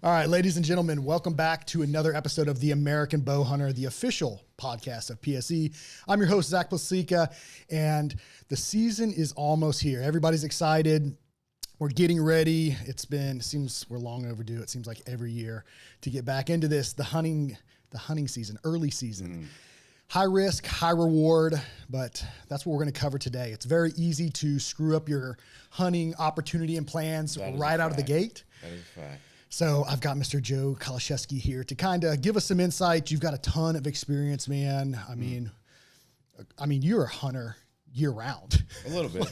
All right, ladies and gentlemen, welcome back to another episode of the American Bowhunter, the official podcast of PSE. I'm your host, Zach Plasica, and the season is almost here. Everybody's excited. We're getting ready. Seems we're long overdue. It seems like every year to get back into this, the hunting season, early season. High risk, high reward, but that's what we're going to cover today. It's very easy to screw up your hunting opportunity and plans right out of the gate. That is a fact. So I've got Mr. Joe Kolaszewski here to kind of give us some insight. You've got a ton of experience, man. I mean, you're a hunter year round. A little bit.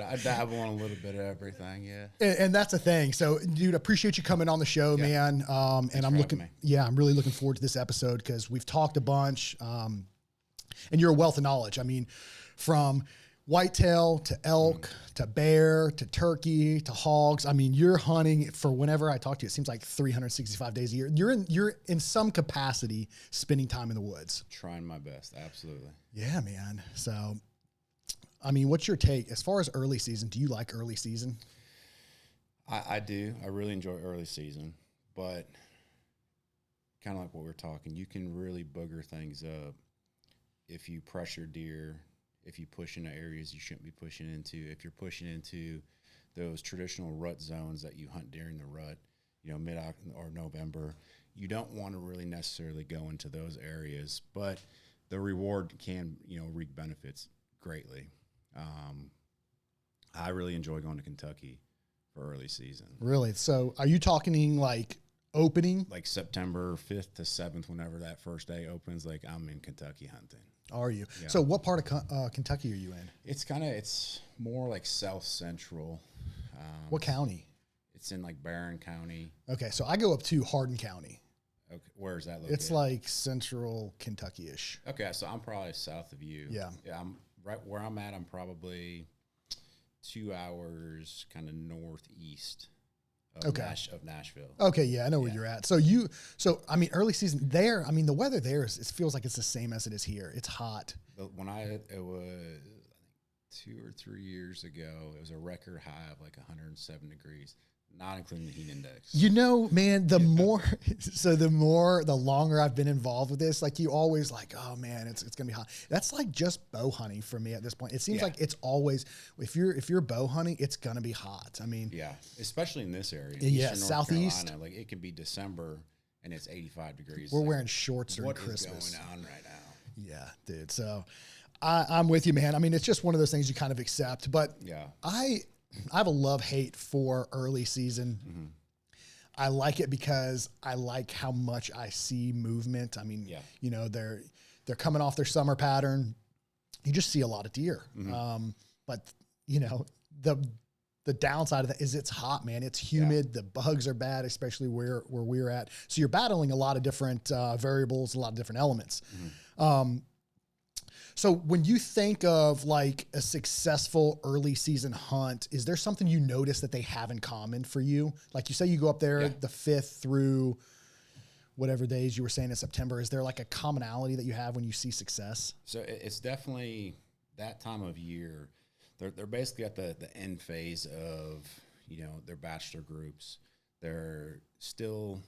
I dabble on a little bit of everything, yeah. And that's the thing. So, dude, appreciate you coming on the show, man. And I'm really looking forward to this episode because we've talked a bunch. And you're a wealth of knowledge. I mean, from whitetail to elk to bear to turkey to hogs. I mean, you're hunting for whenever I talk to you. It seems like 365 days a year. You're in some capacity spending time in the woods. Trying my best, absolutely. Yeah, man. So, I mean, what's your take as far as early season? Do you like early season? I do. I really enjoy early season, but kind of like what we're talking, you can really booger things up if you pressure deer. If you push into areas you shouldn't be pushing into, if you're pushing into those traditional rut zones that you hunt during the rut, mid or November, you don't want to really necessarily go into those areas, but the reward can, reap benefits greatly. I really enjoy going to Kentucky for early season. Really? So are you talking like opening? Like September 5th to 7th, whenever that first day opens, like I'm in Kentucky hunting. Are you? Yeah. So what part of Kentucky are you in? It's more like South Central. What county? It's in like Barron County. Okay, so I go up to Hardin County. Okay, where is that located? It's like central Kentucky-ish. Okay, so I'm probably south of you. Yeah. Yeah, I'm right where I'm at. I'm probably 2 hours kind of northeast of Nashville. Okay, yeah, I know where you're at. So I mean, early season there, I mean, the weather there it feels like it's the same as it is here. It's hot. But it was, I think 2 or 3 years ago, it was a record high of like 107 degrees, not including the heat index. Man, the longer I've been involved with this, like you always like, oh man, it's gonna be hot. That's like just bow hunting for me at this point. It seems like it's always, if you're bow hunting, it's gonna be hot. I mean, yeah, especially in this area. Yeah, southeast. Carolina, like it can be December and it's 85 degrees. We're wearing shorts during Christmas. What is going on right now? Yeah, dude. So I'm with you, man. I mean, it's just one of those things you kind of accept. But yeah, I have a love-hate for early season. Mm-hmm. I like it because I like how much I see movement. I mean, they're coming off their summer pattern. You just see a lot of deer. Mm-hmm. But the downside of that is it's hot, man. It's humid. Yeah. The bugs are bad, especially where we're at. So you're battling a lot of different variables, a lot of different elements. Mm-hmm. So when you think of like a successful early season hunt, is there something you notice that they have in common for you? Like you say you go up there the 5th through whatever days you were saying in September. Is there like a commonality that you have when you see success? So it's definitely that time of year. They're basically at the end phase of, their bachelor groups. They're still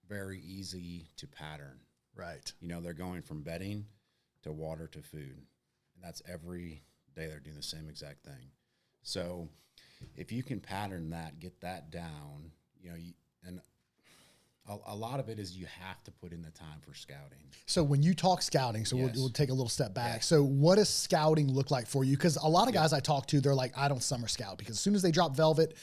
very easy to pattern. Right. They're going from bedding to water to food, and that's every day they're doing the same exact thing. So if you can pattern that, get that down, and a lot of it is you have to put in the time for scouting. So when you talk scouting, we'll take a little step back. So what does scouting look like for you? Because a lot of guys I talk to, they're like, I don't summer scout because as soon as they drop velvet,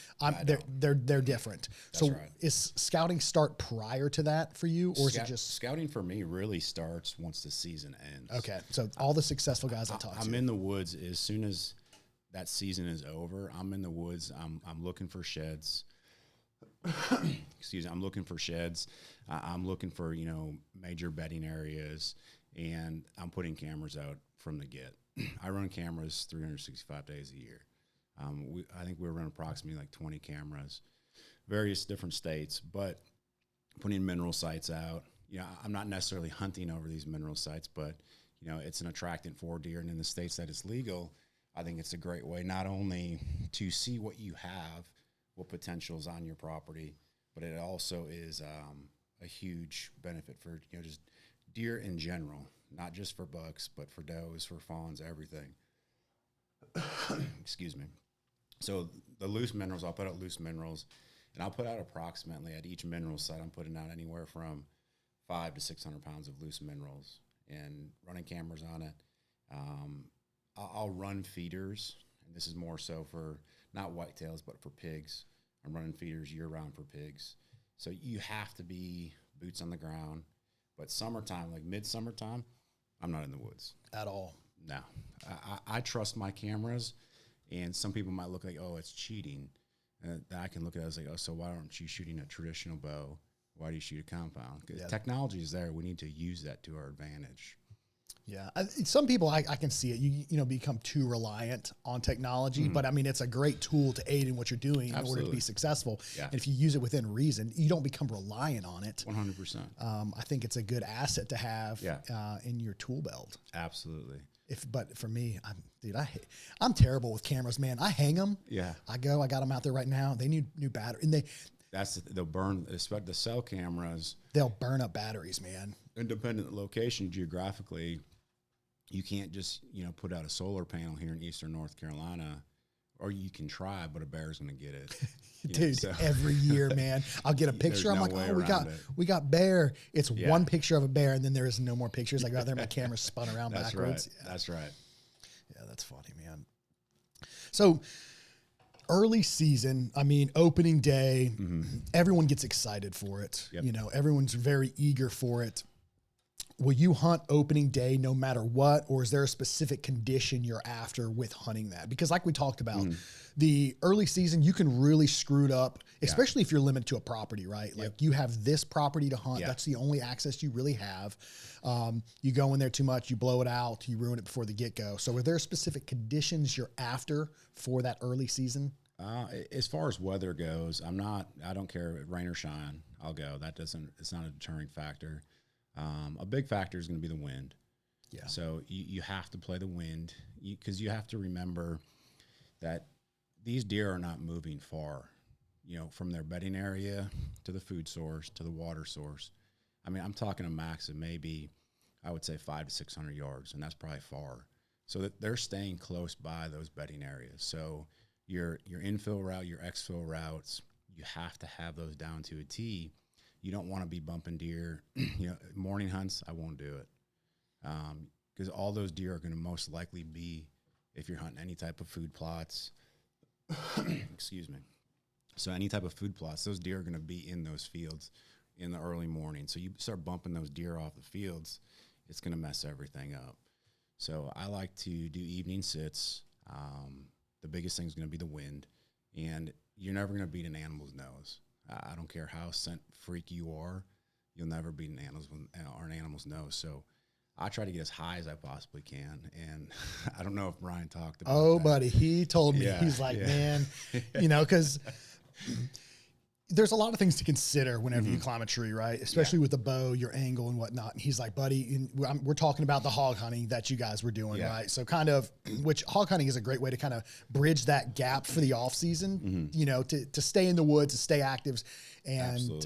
they're different. That's so right. Is scouting start prior to that for you, or is it just scouting for me really starts once the season ends? Okay, so all the successful guys I talk to, I'm in the woods as soon as that season is over. I'm in the woods. I'm looking for sheds. Excuse me. I'm looking for sheds. I'm looking for, major bedding areas, and I'm putting cameras out from the get. I run cameras 365 days a year. I think we run approximately like 20 cameras, various different states, but putting mineral sites out. I'm not necessarily hunting over these mineral sites, but, it's an attractant for deer. And in the states that it's legal, I think it's a great way not only to see what you have, what potential is on your property, but it also is a huge benefit for, you know, just deer in general, not just for bucks, but for does, for fawns, everything. Excuse me. So the loose minerals, I'll put out loose minerals, and I'll put out approximately at each mineral site, I'm putting out anywhere from 500 to 600 pounds of loose minerals and running cameras on it. I'll run feeders, and this is more so for not whitetails, but for pigs. I'm running feeders year-round for pigs. So you have to be boots on the ground. But summertime, like mid-summertime, I'm not in the woods. At all. No. I trust my cameras, and some people might look like, oh, it's cheating. And I can look at it as like, oh, so why aren't you shooting a traditional bow? Why do you shoot a compound? Because technology is there. We need to use that to our advantage. Yeah, some people I can see it. You know, become too reliant on technology, but I mean, it's a great tool to aid in what you're doing in order to be successful. Yeah. And if you use it within reason, you don't become reliant on it. 100%. I think it's a good asset to have in your tool belt. Absolutely. But for me, I'm terrible with cameras, man. I hang them. Yeah. I got them out there right now. They need new battery, and they'll burn. Especially the cell cameras. They'll burn up batteries, man. Independent location geographically. You can't just, you know, put out a solar panel here in eastern North Carolina, or you can try, but a bear's going to get it. Dude, every year, man, I'll get a picture. I'm like, oh, we got bear. It's one picture of a bear, and then there is no more pictures. I go out there, my camera's spun around backwards. Right. Yeah. That's right. Yeah, that's funny, man. So early season, I mean, opening day, everyone gets excited for it. Yep. You know, everyone's very eager for it. Will you hunt opening day no matter what, or is there a specific condition you're after with hunting that? Because like we talked about, the early season, you can really screw it up, especially if you're limited to a property, right? Like you have this property to hunt. That's the only access you really have. You go in there too much, you blow it out, you ruin it before the get-go. So are there specific conditions you're after for that early season? As far as weather goes, I don't care, rain or shine, I'll go. It's not a deterring factor. A big factor is going to be the wind. Yeah. So you have to play the wind because you have to remember that these deer are not moving far, you know, from their bedding area to the food source to the water source. I mean, I'm talking a max of maybe, I would say 500 to 600 yards, and that's probably far. So that they're staying close by those bedding areas. So your infill route, your exfil routes, you have to have those down to a T. You don't want to be bumping deer. You know, morning hunts, I won't do it. Because all those deer are going to most likely be, if you're hunting any type of food plots, excuse me. So any type of food plots, those deer are going to be in those fields in the early morning. So you start bumping those deer off the fields, it's going to mess everything up. So I like to do evening sits. The biggest thing is going to be the wind. And you're never going to beat an animal's nose. I don't care how scent freak you are, you'll never beat an animal's nose. So I try to get as high as I possibly can. And I don't know if Brian talked about that. Buddy, he told me, he's like, man, you know, because there's a lot of things to consider whenever you climb a tree, right? Especially with the bow, your angle and whatnot. And he's like, buddy, we're talking about the hog hunting that you guys were doing, right? So kind of, which hog hunting is a great way to kind of bridge that gap for the off season, you know, to stay in the woods, to stay active and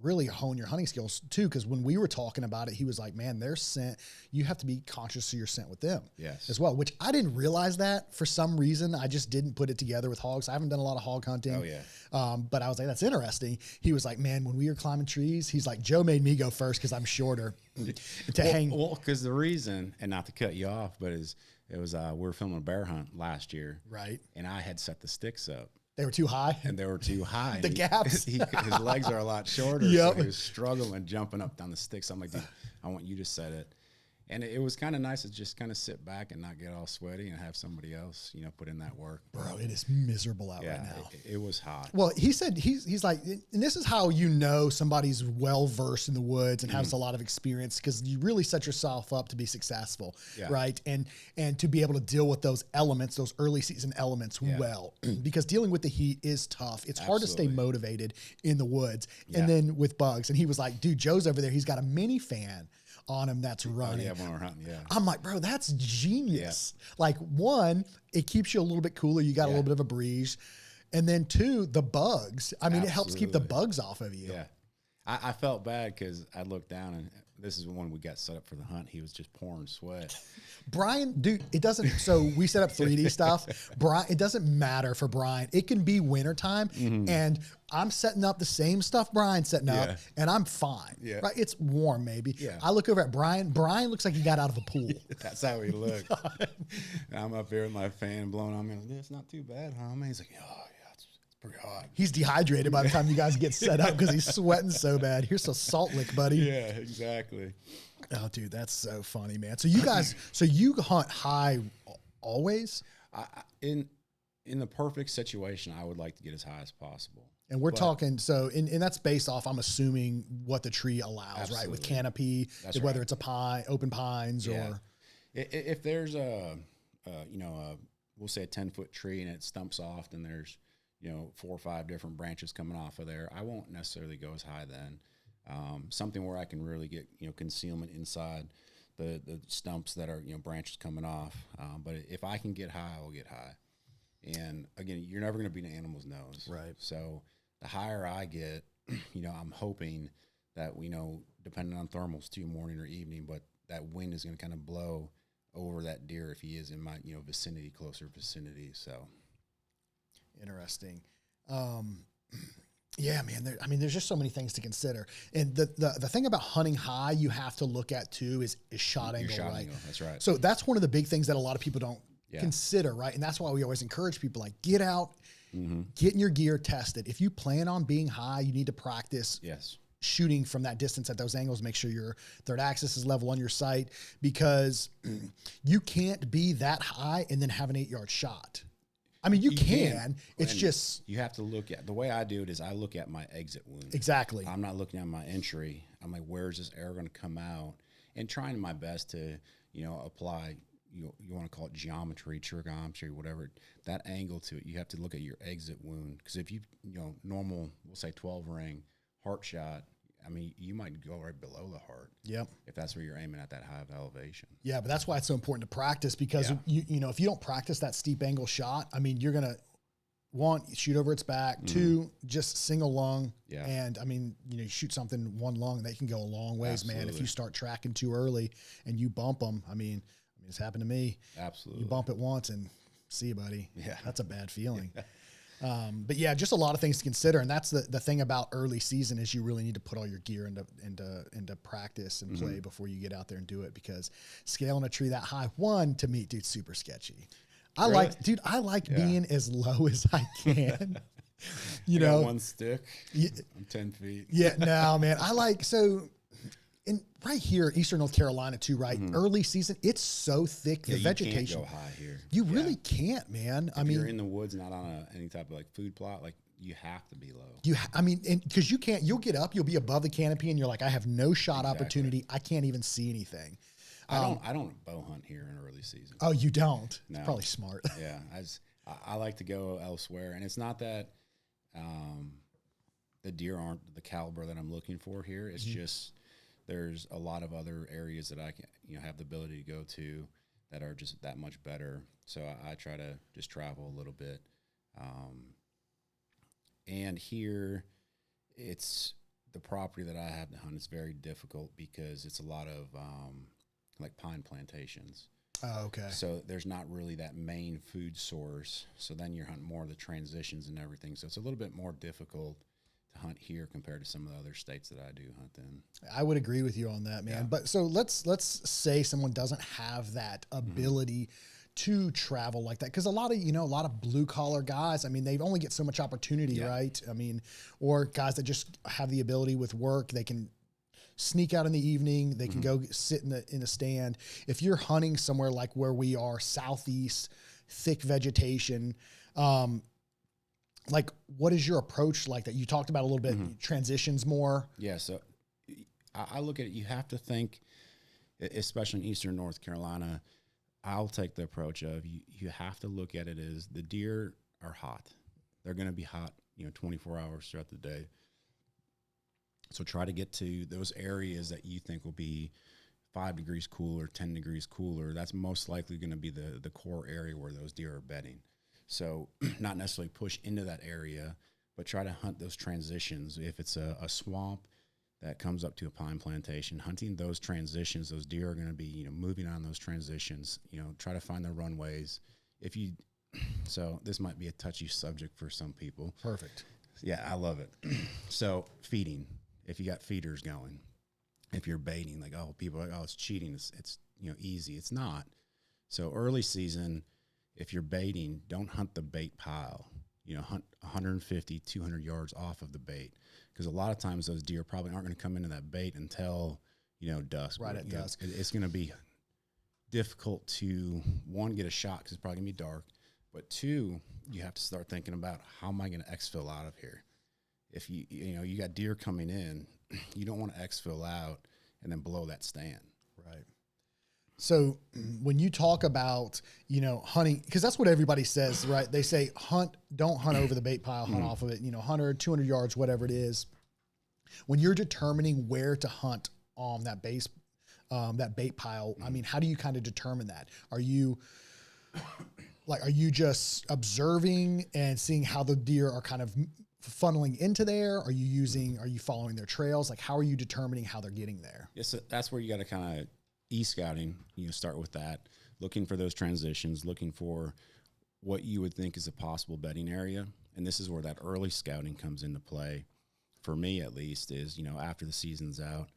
really hone your hunting skills too. Because when we were talking about it, he was like, man, their scent, you have to be conscious of your scent with them as well, which I didn't realize that for some reason. I just didn't put it together with hogs. I haven't done a lot of hog hunting. But I was like, that's interesting. He was like, man, when we were climbing trees, he's like, Joe made me go first because I'm shorter hang. Well, because the reason, and not to cut you off, but we were filming a bear hunt last year. Right. And I had set the sticks up. They were too high? And they were too high. The gaps? His legs are a lot shorter, so he was struggling jumping up down the sticks. I'm like, dude, I want you to set it. And it was kind of nice to just kind of sit back and not get all sweaty and have somebody else, you know, put in that work. Bro, it is miserable out right now. It was hot. Well, he said he's like, and this is how you know somebody's well-versed in the woods and has a lot of experience, because you really set yourself up to be successful, right? And to be able to deal with those elements, those early season elements well, because dealing with the heat is tough. It's hard to stay motivated in the woods. And then with bugs. And he was like, dude, Joe's over there. He's got a mini fan on him that's running. When we're hunting, I'm like, bro, that's genius. Like, one, it keeps you a little bit cooler. You got a little bit of a breeze. And then 2, the bugs. I mean, it helps keep the Absolutely. bugs off of you. Yeah. I felt bad because I looked down, and this is when we got set up for the hunt. He was just pouring sweat. Brian, dude, it doesn't. So we set up 3D stuff. Brian, it doesn't matter for Brian. It can be wintertime, and I'm setting up the same stuff Brian's setting up, and I'm fine. Yeah. Right? It's warm, maybe. Yeah. I look over at Brian. Brian looks like he got out of a pool. That's how he looked. And I'm up here with my fan blowing on me. Like, it's not too bad, homie. He's like, oh, yeah, it's pretty hot. He's dehydrated by the time you guys get set up because he's sweating so bad. Here's a salt lick, buddy. Yeah, exactly. Oh, dude, that's so funny, man. So you guys, so you hunt high always? In the perfect situation, I would like to get as high as possible. And we're talking, so, and that's based off, I'm assuming, what the tree allows, right? With canopy, That's whether right. it's a pine, open pines, or. If there's we'll say a 10-foot tree and it stumps off, and there's, 4 or 5 different branches coming off of there, I won't necessarily go as high then. Something where I can really get, concealment inside the stumps that are, branches coming off. But if I can get high, I'll get high. And again, you're never going to beat an animal's nose. Right. So the higher I get, I'm hoping that, depending on thermals too, morning or evening, but that wind is going to kind of blow over that deer if he is in my, vicinity, closer vicinity. So. Interesting. Yeah, man. There's just so many things to consider. And the thing about hunting high, you have to look at too is shot angle, right? Angle, that's right. So that's one of the big things that a lot of people don't consider, right? And that's why we always encourage people, like, get out, get in your gear, test it. If you plan on being high, you need to practice shooting from that distance at those angles. Make sure your third axis is level on your sight, because you can't be that high and then have an 8-yard shot. I mean, you can. It's and just, you have to look at, the way I do it is I look at my exit wound. Exactly. I'm not looking at my entry. I'm like, where's this arrow going to come out? And trying my best to, apply, you want to call it geometry, trigonometry, whatever, that angle to it. You have to look at your exit wound. Because if normal, we'll say 12 ring, heart shot, I mean, you might go right below the heart. Yep. If that's where you're aiming at that high of elevation. Yeah, but that's why it's so important to practice, because if you don't practice that steep angle shot, I mean, you're gonna, 1, shoot over its back, 2, just single lung. Yeah. And I mean, you shoot something 1 lung, they can go a long ways, man. If you start tracking too early and you bump them, I mean, it's happened to me. Absolutely. You bump it once and see you, buddy. Yeah. That's a bad feeling. But yeah, just a lot of things to consider. And that's the thing about early season is you really need to put all your gear into practice and play before you get out there and do it, because scaling a tree that high, to me, dude, super sketchy. I like being as low as I can. I got 1 stick. I'm 10 feet. Yeah, no, man. And right here, Eastern North Carolina too, right? Early season, it's so thick. The vegetation. You can't go high here. You really can't, man. If you're in the woods, not on any type of food plot, you have to be low. Because you can't, you'll get up, you'll be above the canopy, and you're like, I have no shot opportunity. I can't even see anything. I don't bow hunt here in early season. Oh, you don't? No. It's probably smart. Yeah. I like to go elsewhere. And it's not that the deer aren't the caliber that I'm looking for here. It's just, there's a lot of other areas that I can, have the ability to go to that are just that much better. So I try to just travel a little bit. And here, it's the property that I have to hunt is very difficult because it's a lot of pine plantations. Oh, okay. So there's not really that main food source. So then you're hunting more of the transitions and everything. So it's a little bit more difficult to hunt here compared to some of the other states that I do hunt in. I would agree with you on that, man. Yeah. But so let's say someone doesn't have that ability to travel like that, because a lot of blue collar guys, I mean, they only get so much opportunity, right? I mean, or guys that just have the ability with work, they can sneak out in the evening, they can go sit in a stand. If you're hunting somewhere like where we are, southeast, thick vegetation, what is your approach like that? You talked about a little bit, transitions more. Yeah, so I look at it, you have to think, especially in Eastern North Carolina, I'll take the approach of you have to look at it as the deer are hot. They're going to be hot, 24 hours throughout the day. So try to get to those areas that you think will be 5 degrees cooler, 10 degrees cooler. That's most likely going to be the core area where those deer are bedding. So not necessarily push into that area, but try to hunt those transitions. If it's a swamp that comes up to a pine plantation, hunting those transitions, those deer are going to be, moving on those transitions, try to find the runways. So this might be a touchy subject for some people. Perfect. Yeah, I love it. So feeding, if you got feeders going, if you're baiting, like, people are like, it's cheating. It's easy. It's not. So early season, if you're baiting, don't hunt the bait pile. Hunt 150, 200 yards off of the bait. Because a lot of times those deer probably aren't going to come into that bait until, dusk. Right at dusk. It's going to be difficult to, one, get a shot because it's probably going to be dark. But two, you have to start thinking about, how am I going to exfil out of here? If you got deer coming in, you don't want to exfil out and then blow that stand. Right. So when you talk about, hunting, because that's what everybody says, right? They say don't hunt over the bait pile, hunt off of it, 100, 200 yards, whatever it is. When you're determining where to hunt on that bait pile, I mean, how do you kind of determine that? Are you just observing and seeing how the deer are kind of funneling into there? Are you following their trails? Like, how are you determining how they're getting there? Yes, that's where you got to kind of e-scouting, start with that, looking for those transitions, looking for what you would think is a possible bedding area. And this is where that early scouting comes into play. For me, at least, is, after the season's out,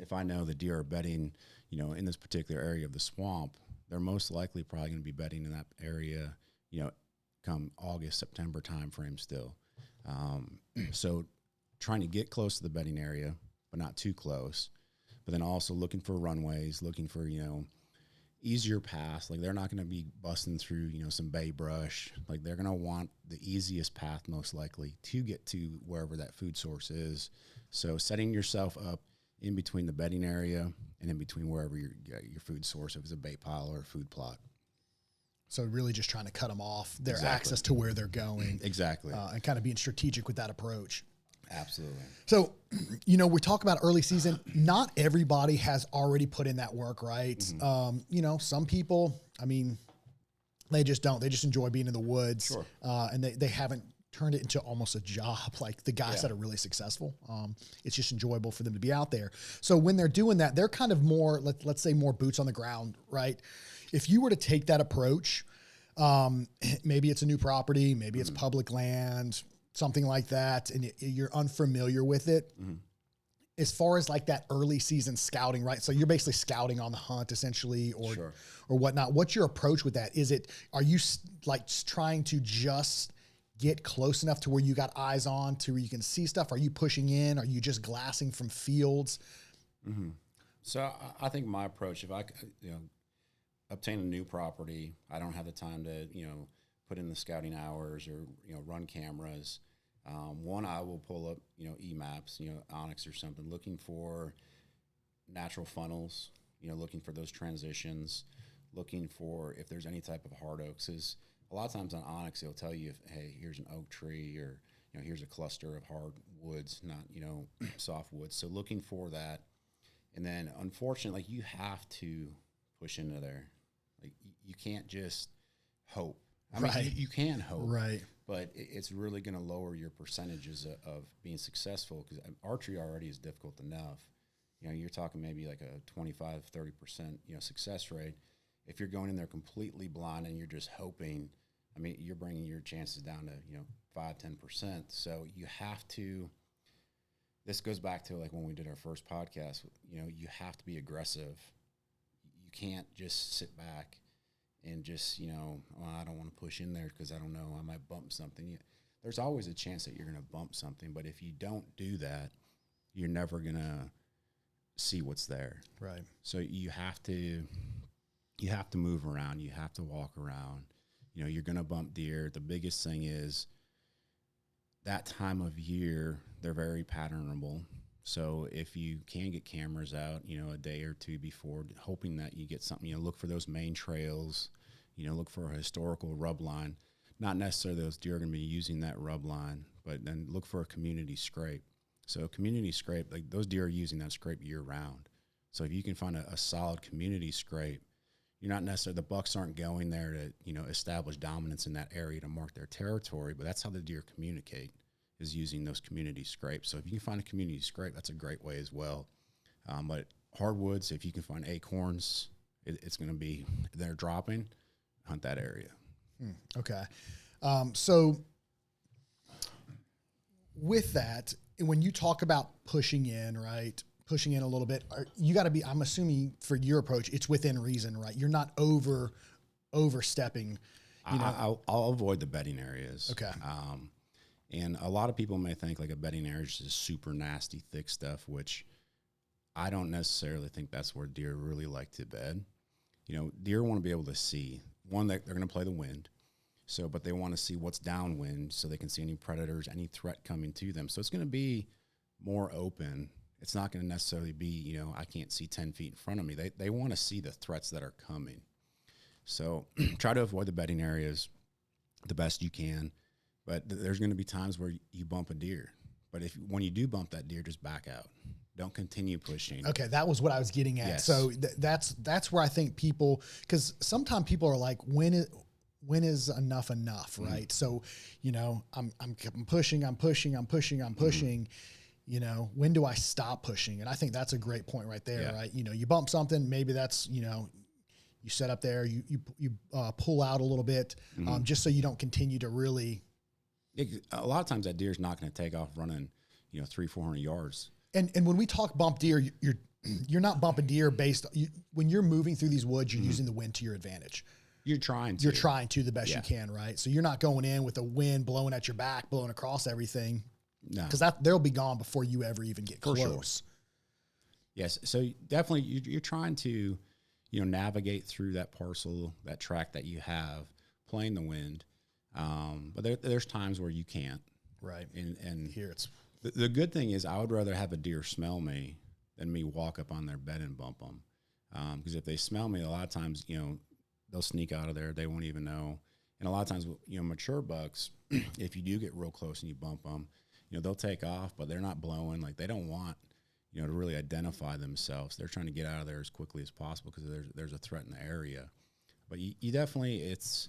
if I know the deer are bedding, in this particular area of the swamp, they're most likely probably going to be bedding in that area, come August, September timeframe still. So trying to get close to the bedding area, but not too close. But then also looking for runways, looking for, easier paths. Like, they're not going to be busting through, some bay brush. Like, they're going to want the easiest path most likely to get to wherever that food source is. So setting yourself up in between the bedding area and in between wherever your food source, if it's a bait pile or a food plot. So really just trying to cut them off their access to where they're going. Exactly. And kind of being strategic with that approach. Absolutely. So, we talk about early season. Not everybody has already put in that work, right? Mm-hmm. Some people, I mean, they just don't. They just enjoy being in the woods. Sure. And they haven't turned it into almost a job like the guys that are really successful. It's just enjoyable for them to be out there. So when they're doing that, they're kind of more, let's say, more boots on the ground, right? If you were to take that approach, maybe it's a new property, maybe it's public land, something like that, and you're unfamiliar with it. Mm-hmm. As far as like that early season scouting, right? So you're basically scouting on the hunt essentially, or whatnot. What's your approach with that? Are you like trying to just get close enough to where you got eyes on to where you can see stuff? Are you pushing in? Are you just glassing from fields? Mm-hmm. So I think my approach, if I, obtain a new property, I don't have the time to, put in the scouting hours or, run cameras. One, I will pull up, e-maps, Onyx or something, looking for natural funnels, looking for those transitions, looking for if there's any type of hard oaks. Is a lot of times on Onyx, it'll tell you if, hey, here's an oak tree, or, here's a cluster of hard woods, not, soft woods. So looking for that. And then unfortunately, you have to push into there. Like, you can't just hope. I mean, you can hope, right? But it's really going to lower your percentages of being successful, because archery already is difficult enough. You're talking maybe like a 25, 30%, success rate. If you're going in there completely blind and you're just hoping, I mean, you're bringing your chances down to, 5, 10%. So you have to, this goes back to like when we did our first podcast, you have to be aggressive. You can't just sit back and just, I don't want to push in there because I don't know, I might bump something. There's always a chance that you're going to bump something, but if you don't do that, you're never going to see what's there. Right. So you have to move around. You have to walk around. You're going to bump deer. The biggest thing is that time of year, they're very patternable. So if you can get cameras out, a day or two before, hoping that you get something, look for those main trails, look for a historical rub line. Not necessarily those deer are going to be using that rub line, but then look for a community scrape. So a community scrape, like those deer are using that scrape year round. So if you can find a solid community scrape, you're not necessarily, the bucks aren't going there to, establish dominance in that area to mark their territory, but that's how the deer communicate, is using those community scrapes. So if you can find a community scrape, that's a great way as well. But hardwoods, if you can find acorns, it's going to be, they're dropping, hunt that area. Okay. So with that, when you talk about pushing in, right, pushing in a little bit, you got to be, I'm assuming for your approach, it's within reason, right? You're not overstepping. I'll avoid the bedding areas. Okay. And a lot of people may think like a bedding area is just super nasty, thick stuff, which I don't necessarily think that's where deer really like to bed. Deer want to be able to see, one, that they're going to play the wind. So, but they want to see what's downwind so they can see any predators, any threat coming to them. So it's going to be more open. It's not going to necessarily be, I can't see 10 feet in front of me. They want to see the threats that are coming. So try to avoid the bedding areas the best you can. But there's going to be times where you bump a deer. But when you do bump that deer, just back out. Don't continue pushing. Okay, that was what I was getting at. Yes. So that's where I think people, because sometimes people are like, when is enough, right? So, I'm pushing. When do I stop pushing? And I think that's a great point right there, right? You bump something, maybe that's, you set up there, you pull out a little bit, just so you don't continue to really. A lot of times that deer's not going to take off running, 300-400 yards. And when we talk bump deer, you're not bumping deer when you're moving through these woods, you're using the wind to your advantage. You're trying to. You're trying to the best you can, right? So you're not going in with the wind blowing at your back, blowing across everything. No. Because they'll be gone before you ever even get close. Sure. Yes. So definitely you're trying to, navigate through that parcel, that track that you have, playing the wind. But there's times where you can't. Right. And here it's. The good thing is I would rather have a deer smell me than me walk up on their bed and bump them. Because if they smell me, a lot of times, they'll sneak out of there. They won't even know. And a lot of times, mature bucks, if you do get real close and you bump them, they'll take off, but they're not blowing. Like they don't want, to really identify themselves. They're trying to get out of there as quickly as possible because there's a threat in the area. But you definitely, it's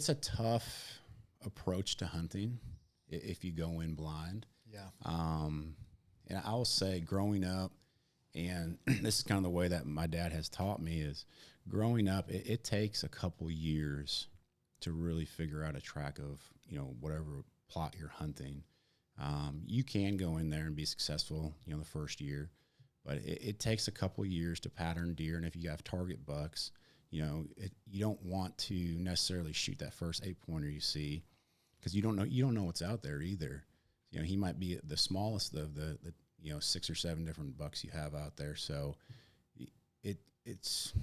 a tough approach to hunting if you go in blind. Yeah. And I will say growing up, and this is kind of the way that my dad has taught me, is growing up, it takes a couple years to really figure out a track of, whatever plot you're hunting. You can go in there and be successful, the first year, but it takes a couple years to pattern deer. And if you have target bucks, you don't want to necessarily shoot that first 8-pointer you see, because you don't know what's out there either. He might be the smallest of the 6 or 7 different bucks you have out there. So it's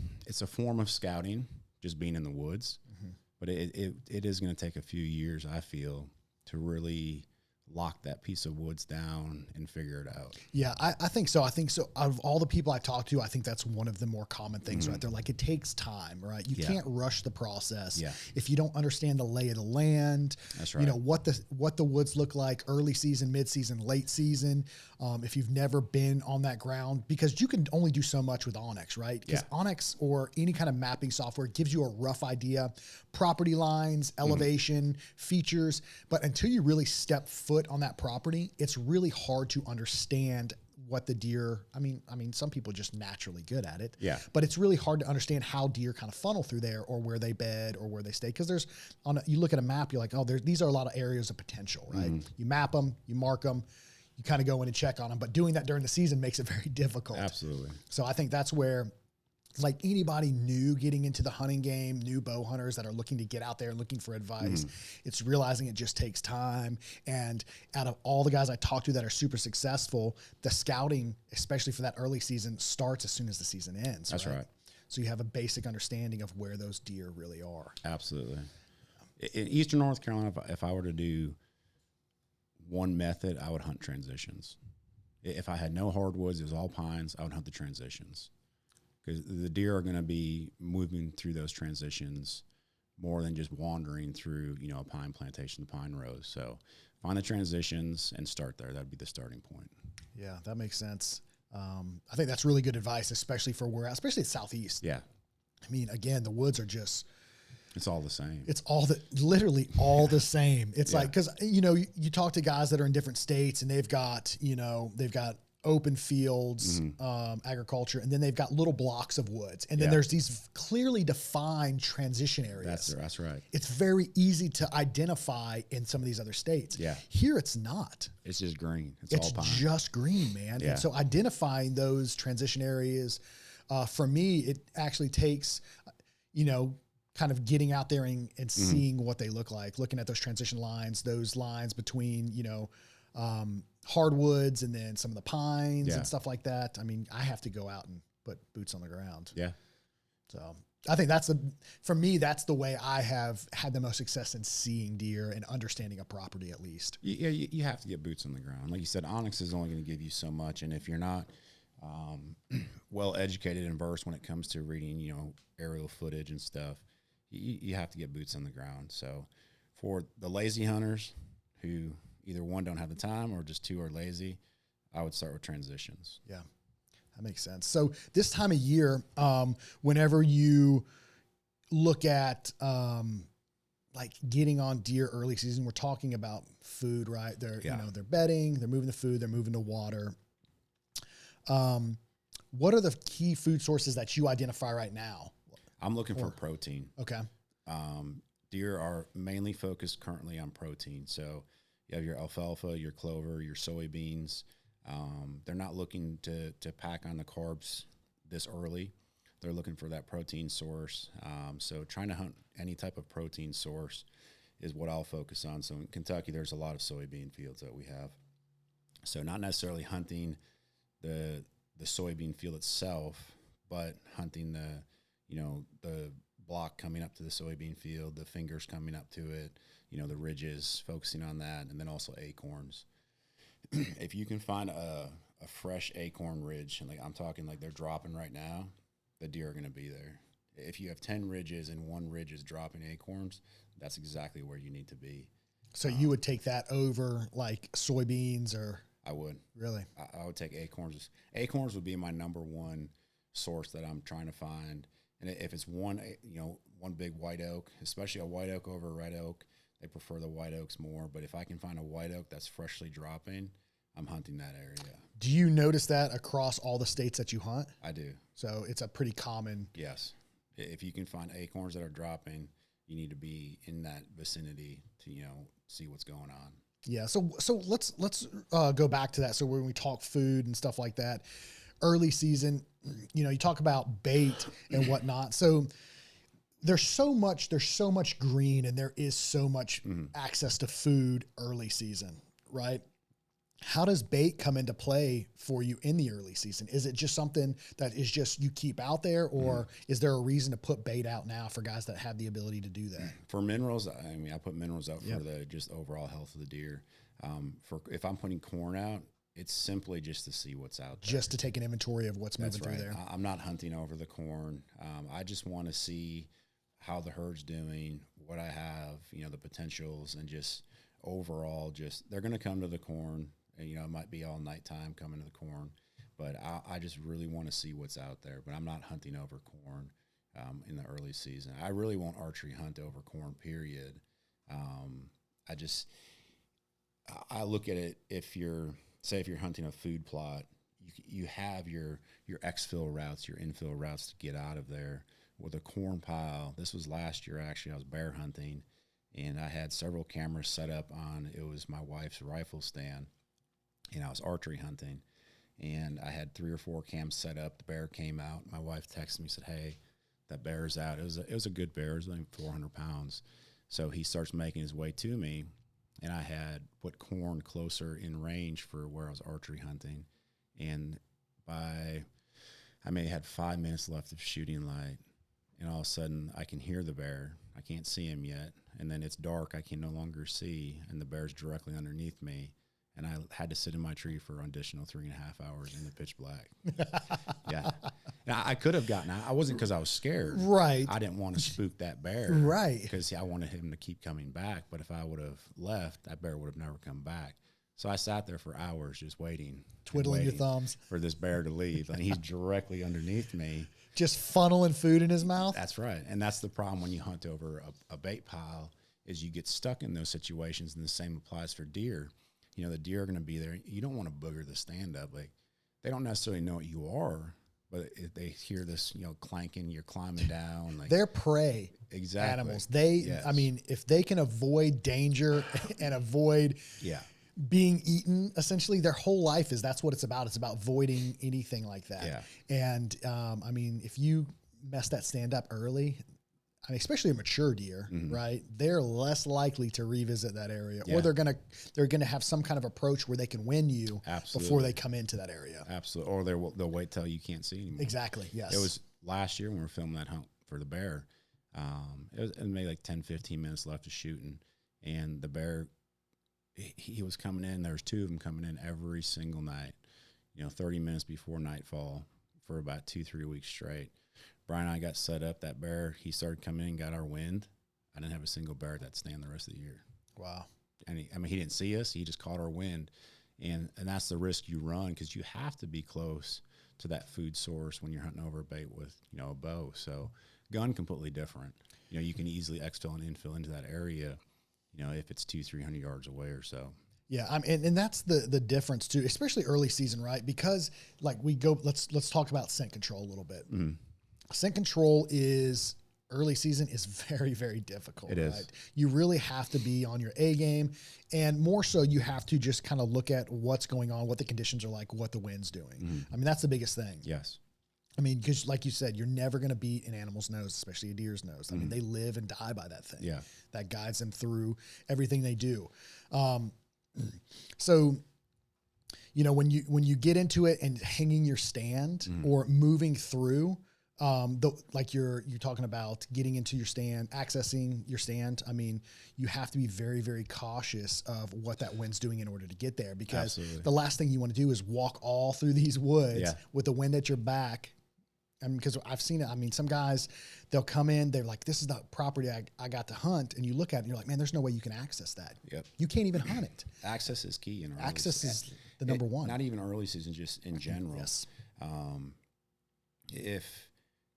a form of scouting, just being in the woods. Mm-hmm. But it is going to take a few years, I feel, to really lock that piece of woods down and figure it out. Yeah, I think so. Out of all the people I talk to, I think that's one of the more common things, right? They're like, it takes time, right? You can't rush the process. Yeah. If you don't understand the lay of the land, that's right. What the woods look like early season, mid season, late season. If you've never been on that ground, because you can only do so much with Onyx, right? Because Onyx or any kind of mapping software gives you a rough idea, property lines, elevation, features, but until you really step foot on that property, it's really hard to understand what the deer, I mean, some people are just naturally good at it. Yeah. But it's really hard to understand how deer kind of funnel through there, or where they bed, or where they stay. Because you look at a map, you're like, these are a lot of areas of potential, right? You map them, you mark them, you kind of go in and check on them. But doing that during the season makes it very difficult. Absolutely. So I think that's where, like anybody new getting into the hunting game, new bow hunters that are looking to get out there and looking for advice, it's realizing it just takes time. And out of all the guys I talk to that are super successful, the scouting, especially for that early season, starts as soon as the season ends. That's right. So you have a basic understanding of where those deer really are. Absolutely. In Eastern North Carolina, if I were to do one method, I would hunt transitions. If I had no hardwoods, it was all pines, I would hunt the transitions. Because the deer are going to be moving through those transitions more than just wandering through, a pine plantation, the pine rows. So find the transitions and start there. That'd be the starting point. Yeah, that makes sense. I think that's really good advice, especially for especially the Southeast. Yeah. I mean, again, the woods are just, It's all the same. it's literally all the same. It's Yeah. like, cause you talk to guys that are in different states and they've got open fields, agriculture, and then they've got little blocks of woods. And then there's these clearly defined transition areas. That's right. It's very easy to identify in some of these other states. Yeah. Here it's not. It's just green. It's It's all pine. just green, man. Yeah. And so identifying those transition areas, for me, it actually takes, kind of getting out there and seeing what they look like, looking at those transition lines, those lines between, hardwoods and then some of the pines and stuff like that. I mean, I have to go out and put boots on the ground. Yeah. So I think for me, that's the way I have had the most success in seeing deer and understanding a property at least. Yeah, you have to get boots on the ground. Like you said, Onyx is only going to give you so much. And if you're not well educated and versed when it comes to reading, aerial footage and stuff, you have to get boots on the ground. So for the lazy hunters who either one, don't have the time, or just two, are lazy, I would start with transitions. Yeah, that makes sense. So this time of year, whenever you look at like getting on deer early season, we're talking about food, right? They're they're bedding, they're moving the food, they're moving the water. What are the key food sources that you identify right now? I'm looking for protein. Okay. Deer are mainly focused currently on protein. So you have your alfalfa, your clover, your soybeans. They're not looking to pack on the carbs this early. They're looking for that protein source. So trying to hunt any type of protein source is what I'll focus on. So in Kentucky, there's a lot of soybean fields that we have. So not necessarily hunting the soybean field itself, but hunting the block coming up to the soybean field, the fingers coming up to it, the ridges, focusing on that, and then also acorns. If you can find a fresh acorn ridge, and I'm talking like they're dropping right now, the deer are going to be there. If you have 10 ridges and one ridge is dropping acorns, that's exactly where you need to be. So you would take that over like soybeans or? I would. Really? I would take acorns. Acorns would be my number one source that I'm trying to find. And if it's one big white oak, especially a white oak over a red oak, they prefer the white oaks more. But if I can find a white oak that's freshly dropping, I'm hunting that area. Do you notice that across all the states that you hunt? I do. So it's a pretty common. Yes. If you can find acorns that are dropping, you need to be in that vicinity to, see what's going on. Yeah. So let's go back to that. So when we talk food and stuff like that, early season, you talk about bait and whatnot. So there's so much green and there is so much access to food early season, right? How does bait come into play for you in the early season? Is it just something that is just you keep out there, or is there a reason to put bait out now for guys that have the ability to do that? For minerals, I put minerals out for the just overall health of the deer. If I'm putting corn out, it's simply just to see what's out there. Just to take an inventory of what's moving through there. I'm not hunting over the corn. I just want to see how the herd's doing, what I have, the potentials, and just overall, they're going to come to the corn. And, it might be all nighttime coming to the corn, but I just really want to see what's out there. But I'm not hunting over corn in the early season. I really won't archery hunt over corn, period. I look at it, if you're hunting a food plot, you have your exfil routes, your infill routes to get out of there. With a corn pile, this was last year actually, I was bear hunting, and I had several cameras set up on, it was my wife's rifle stand, and I was archery hunting, and I had 3 or 4 cams set up. The bear came out. My wife texted me, said, "Hey, that bear's out." It was a good bear. It was like 400 pounds. So he starts making his way to me, and I had put corn closer in range for where I was archery hunting. And I may have had 5 minutes left of shooting light, and all of a sudden I can hear the bear. I can't see him yet. And then it's dark. I can no longer see, and the bear's directly underneath me. And I had to sit in my tree for an additional 3.5 hours in the pitch black. Yeah. Now, I could have gotten out. I wasn't because I was scared. Right. I didn't want to spook that bear. Right. Because I wanted him to keep coming back. But if I would have left, that bear would have never come back. So I sat there for hours just waiting, Twiddling your thumbs for this bear to leave. And he's directly underneath me. just funneling food in his mouth. That's right. And that's the problem when you hunt over a bait pile is you get stuck in those situations, and the same applies for deer. You know, the deer are going to be there. You don't want to booger the stand up. Like, they don't necessarily know what you are, but if they hear this, you know, clanking, you're climbing down. Like, they're prey animals. I mean, if they can avoid danger and avoid being eaten, essentially their whole life that's what it's about. It's about avoiding anything like that. Yeah. And I mean, if you mess that stand up early, I mean, especially a mature deer, right? They're less likely to revisit that area, or they're gonna have some kind of approach where they can win you before they come into that area. Absolutely, or they'll wait till you can't see anymore. Exactly. Yes. It was last year when we were filming that hunt for the bear. It was maybe like 10, 15 minutes left of shooting, and the bear, he was coming in. There was 2 of them coming in every single night. You know, 30 minutes before nightfall for about 2-3 weeks straight. Brian and I got set up. That bear, he started coming in, got our wind. I didn't have a single bear at that stand the rest of the year. Wow. And he didn't see us. He just caught our wind. And that's the risk you run, because you have to be close to that food source when you're hunting over a bait with, you know, a bow. So gun completely different. You know, you can easily exfil and infill into that area, you know, if it's 200-300 yards away or so. Yeah, and that's the difference too, especially early season, right? Because like let's talk about scent control a little bit. Scent control early season is very, very difficult. It is. You really have to be on your A game, and more so you have to just kind of look at what's going on, what the conditions are like, what the wind's doing. I mean, that's the biggest thing. Yes. I mean, because like you said, you're never going to beat an animal's nose, especially a deer's nose. I mean, they live and die by that thing. Yeah. That guides them through everything they do. So, you know, when you get into it and hanging your stand or moving through, like you're talking about getting into your stand, accessing your stand. I mean, you have to be very, very cautious of what that wind's doing in order to get there, because the last thing you want to do is walk all through these woods with the wind at your back. I mean, because I've seen it. I mean, some guys, they'll come in, they're like, this is the property I got to hunt. And you look at it and you're like, man, there's no way you can access that. Yep. You can't even hunt it. Access is key. Access is the number one. Not even early season, just in general. Yes.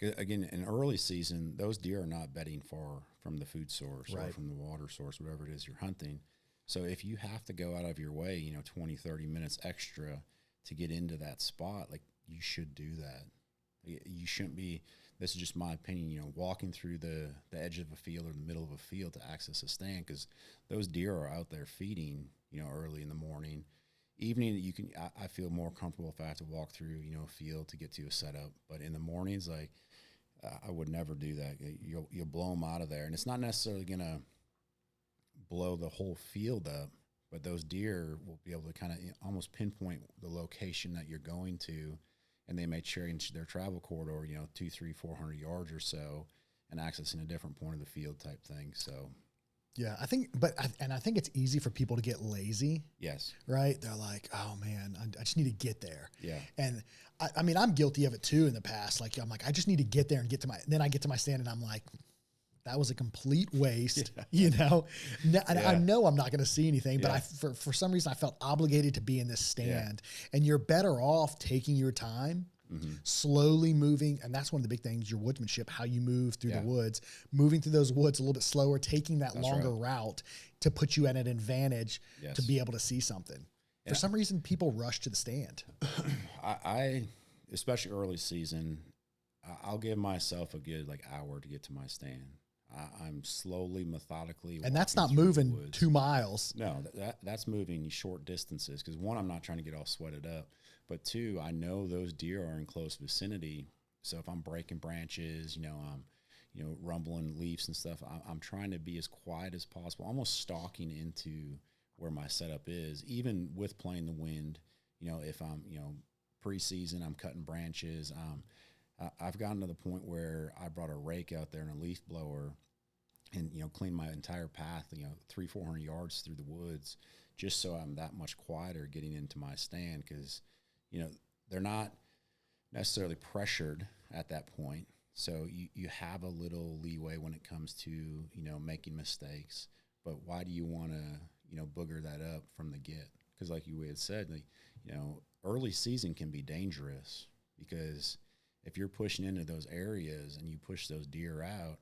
Again, in early season, those deer are not bedding far from the food source right. or from the water source, whatever it is you're hunting. So if you have to go out of your way, you know, 20, 30 minutes extra to get into that spot, like, you should do that. You shouldn't be, this is just my opinion, you know, walking through the edge of a field or the middle of a field to access a stand, because those deer are out there feeding, you know, early in the morning. Evening, I feel more comfortable if I have to walk through, you know, a field to get to a setup. But in the mornings, like, I would never do that. You'll blow them out of there. And it's not necessarily going to blow the whole field up, but those deer will be able to kind of almost pinpoint the location that you're going to, and they may change their travel corridor, you know, 200, 300, 400 yards or so, and accessing a different point of the field type thing. So, yeah, I think it's easy for people to get lazy. Yes. Right? They're like, oh man, I just need to get there. Yeah. And I mean, I'm guilty of it too in the past. Like, I'm like, I just need to get there and then I get to my stand and I'm like, that was a complete waste, you know? And I know I'm not going to see anything, but for some reason I felt obligated to be in this stand, and you're better off taking your time, slowly moving. And that's one of the big things, your woodsmanship, how you move through the woods, moving through those woods a little bit slower, taking that longer route to put you at an advantage to be able to see something. For some reason, people rush to the stand. I especially early season, I'll give myself a good hour to get to my stand. I'm slowly, methodically, and that's not moving 2 miles. No, that's moving short distances. Because one, I'm not trying to get all sweated up, but two, I know those deer are in close vicinity. So if I'm breaking branches, rumbling leaves and stuff, I'm trying to be as quiet as possible, almost stalking into where my setup is, even with playing the wind. You know, if I'm, preseason, I'm cutting branches. I've gotten to the point where I brought a rake out there and a leaf blower and, cleaned my entire path, 300-400 yards through the woods, just so I'm that much quieter getting into my stand. Cause they're not necessarily pressured at that point. So you have a little leeway when it comes to, making mistakes, but why do you want to, booger that up from the get? because like you had said, like, you know, early season can be dangerous because if you're pushing into those areas and you push those deer out,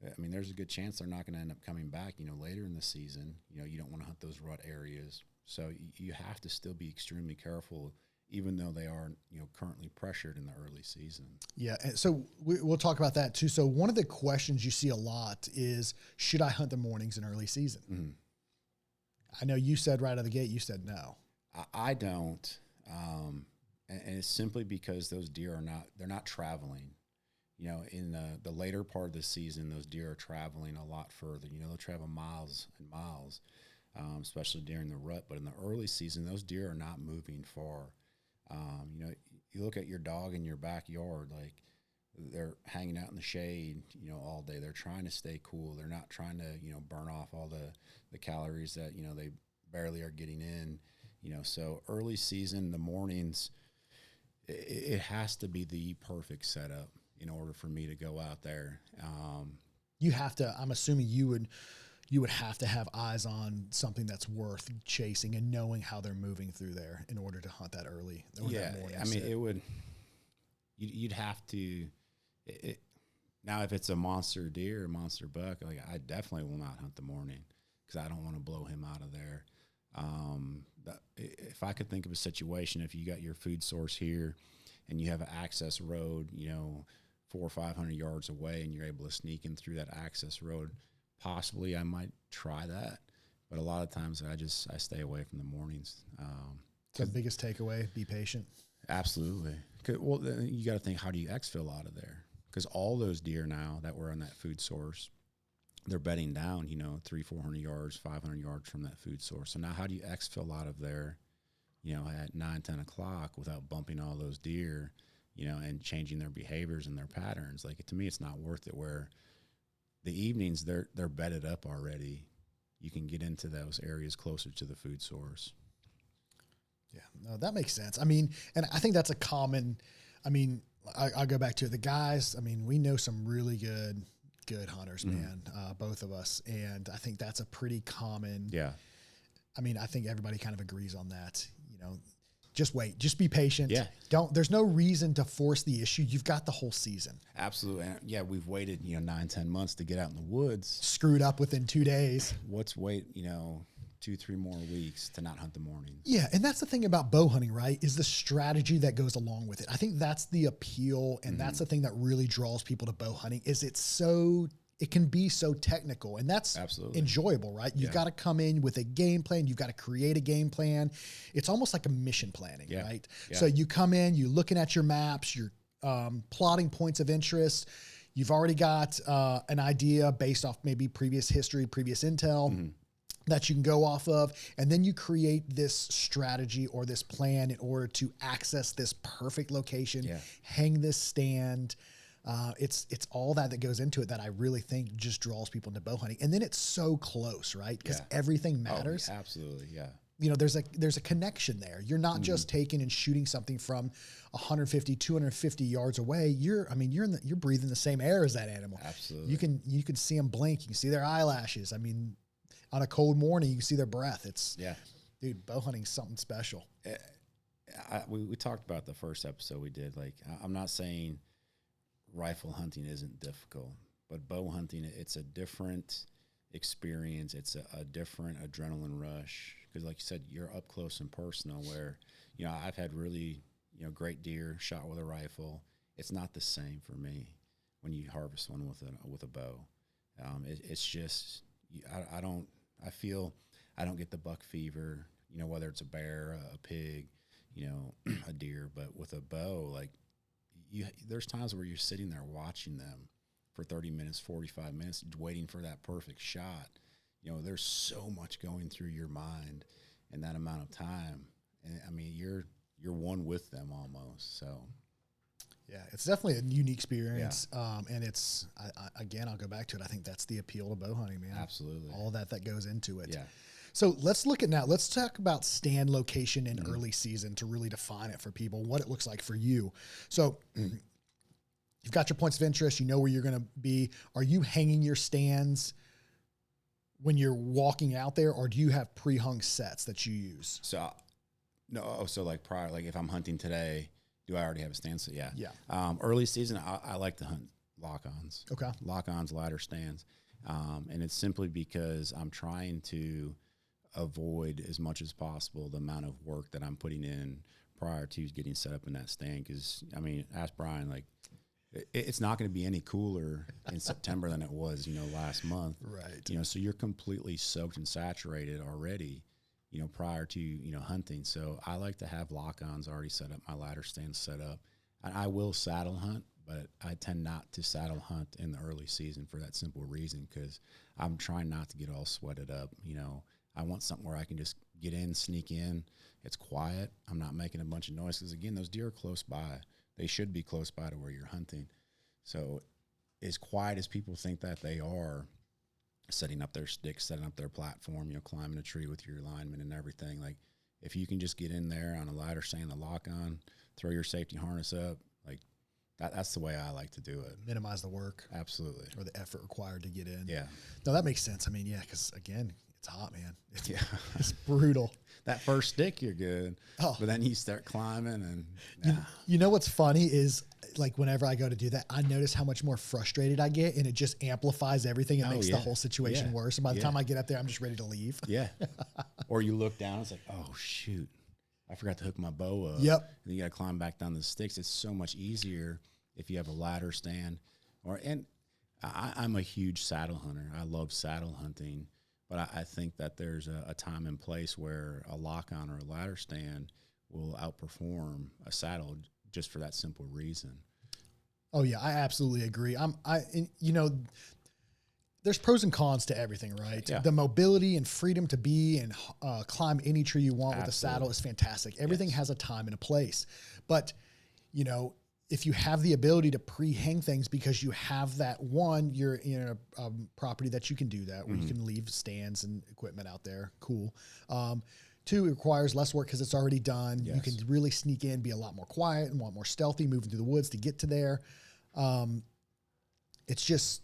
I mean, there's a good chance they're not going to end up coming back, you know, later in the season. You know, you don't want to hunt those rut areas. So you have to still be extremely careful, even though they are, you know, currently pressured in the early season. Yeah. And so we'll talk about that too. So one of the questions you see a lot is, should I hunt the mornings in early season? Mm-hmm. I know you said right out of the gate, you said no. I don't. And it's simply because those deer they're not traveling. You know, in the later part of the season, those deer are traveling a lot further. You know, they'll travel miles and miles, especially during the rut. But in the early season, those deer are not moving far. You know, you look at your dog in your backyard, like they're hanging out in the shade, you know, all day. They're trying to stay cool. They're not trying to, you know, burn off all the calories that, you know, they barely are getting in, you know. So early season, the mornings, it has to be the perfect setup in order for me to go out there. You have to, I'm assuming you would have to have eyes on something that's worth chasing and knowing how they're moving through there in order to hunt that early. Yeah, I mean, it would. You'd have to. Now, if it's a monster deer, a monster buck, like I definitely will not hunt the morning because I don't want to blow him out of there. If I could think of a situation, if you got your food source here, and you have an access road, you know, 400 or 500 yards away, and you're able to sneak in through that access road. Possibly I might try that, but a lot of times I stay away from the mornings. The biggest takeaway, be patient. Absolutely. Well, then you got to think, how do you exfil out of there? Because all those deer now that were on that food source, they're bedding down, you know, 300-400 yards, 500 yards from that food source. So now how do you exfil out of there, you know, at 9-10 o'clock without bumping all those deer, you know, and changing their behaviors and their patterns? Like, to me, it's not worth it. Where the evenings, they're bedded up already. You can get into those areas closer to the food source. Yeah, no, that makes sense. I mean, and I think that's a common, I mean, I'll go back to it. The guys, I mean, we know some really good hunters, man, both of us. And I think that's a pretty common, I mean, I think everybody kind of agrees on that, you know. Just wait. Just be patient. Yeah. There's no reason to force the issue. You've got the whole season. Absolutely. And yeah, we've waited, you know, 9-10 months to get out in the woods. Screwed up within 2 days. What's wait, you know, 2-3 more weeks to not hunt the mornings? Yeah. And that's the thing about bow hunting, right? Is the strategy that goes along with it. I think that's the appeal. And that's the thing that really draws people to bow hunting is it can be so technical, and that's absolutely enjoyable, right? You've got to come in with a game plan. You've got to create a game plan. It's almost like a mission planning, right? Yeah. So you come in, you're looking at your maps, you're plotting points of interest. You've already got an idea based off maybe previous history, previous intel that you can go off of. And then you create this strategy or this plan in order to access this perfect location, hang this stand. It's all that goes into it that I really think just draws people into bow hunting. And then it's so close, right? Because everything matters. Oh, absolutely. Yeah. You know, there's a connection there. You're not just taking and shooting something from 150, 250 yards away. You're breathing the same air as that animal. Absolutely. You can see them blink. You can see their eyelashes. I mean, on a cold morning, you can see their breath. Dude, bow hunting is something special. We talked about the first episode we did. Like, I'm not saying rifle hunting isn't difficult, but bow hunting, it's a different experience. It's a different adrenaline rush because, like you said, you're up close and personal. Where, you know, I've had really, you know, great deer shot with a rifle. It's not the same for me when you harvest one with a bow. It's just I feel I don't get the buck fever. You know, whether it's a bear, a pig, you know, a deer, but with a bow, like. There's times where you're sitting there watching them for 30 minutes, 45 minutes, waiting for that perfect shot. You know, there's so much going through your mind in that amount of time. And I mean, you're one with them almost. So, yeah, it's definitely a unique experience. And it's, again, I'll go back to it. I think that's the appeal to bow hunting, man. Absolutely. All that goes into it. Yeah. So let's talk about stand location in early season to really define it for people, what it looks like for you. So you've got your points of interest. You know where you're going to be. Are you hanging your stands when you're walking out there, or do you have pre-hung sets that you use? So, no, so like prior, like if I'm hunting today, do I already have a stand set? Yeah. Yeah. Early season, I like to hunt lock-ons. Okay. Lock-ons, ladder stands. And it's simply because I'm trying to avoid as much as possible the amount of work that I'm putting in prior to getting set up in that stand. Because, I mean, ask Brian, like, it's not going to be any cooler in September than it was, last month. Right. So you're completely soaked and saturated already, prior to, hunting. So I like to have lock-ons already set up, my ladder stand set up. And I will saddle hunt, but I tend not to saddle hunt in the early season for that simple reason, because I'm trying not to get all sweated up. I want something where I can just get in, sneak in. It's quiet. I'm not making a bunch of noise, because, again, those deer are close by. They should be close by to where you're hunting. So as quiet as people think that they are, setting up their sticks, setting up their platform, climbing a tree with your lineman and everything, like, if you can just get in there on a ladder stand, the lock on, throw your safety harness up, like, that's the way I like to do it. Minimize the work. Absolutely. Or the effort required to get in. Yeah. No, that makes sense. I mean, yeah, because, again, it's hot, man. It's brutal. That first stick, you're good. Oh. But then you start climbing and you know what's funny is, like, whenever I go to do that, I notice how much more frustrated I get, and it just amplifies everything. It makes the whole situation worse. And by the time I get up there, I'm just ready to leave. Yeah. Or you look down, it's like, oh shoot, I forgot to hook my bow up. Yep. And you got to climb back down the sticks. It's so much easier if you have a ladder stand. I'm a huge saddle hunter. I love saddle hunting. But I think that there's a time and place where a lock-on or a ladder stand will outperform a saddle, just for that simple reason. Oh yeah, I absolutely agree. There's pros and cons to everything, right? Yeah. The mobility and freedom to be and climb any tree you want with a Absolutely. saddle is fantastic. Everything has a time and a place. But, if you have the ability to pre-hang things because you have that, one, you're in a property that you can do that, where you can leave stands and equipment out there. Cool. Two, it requires less work because it's already done. Yes. You can really sneak in, be a lot more quiet and want more stealthy, moving through the woods to get to there. It just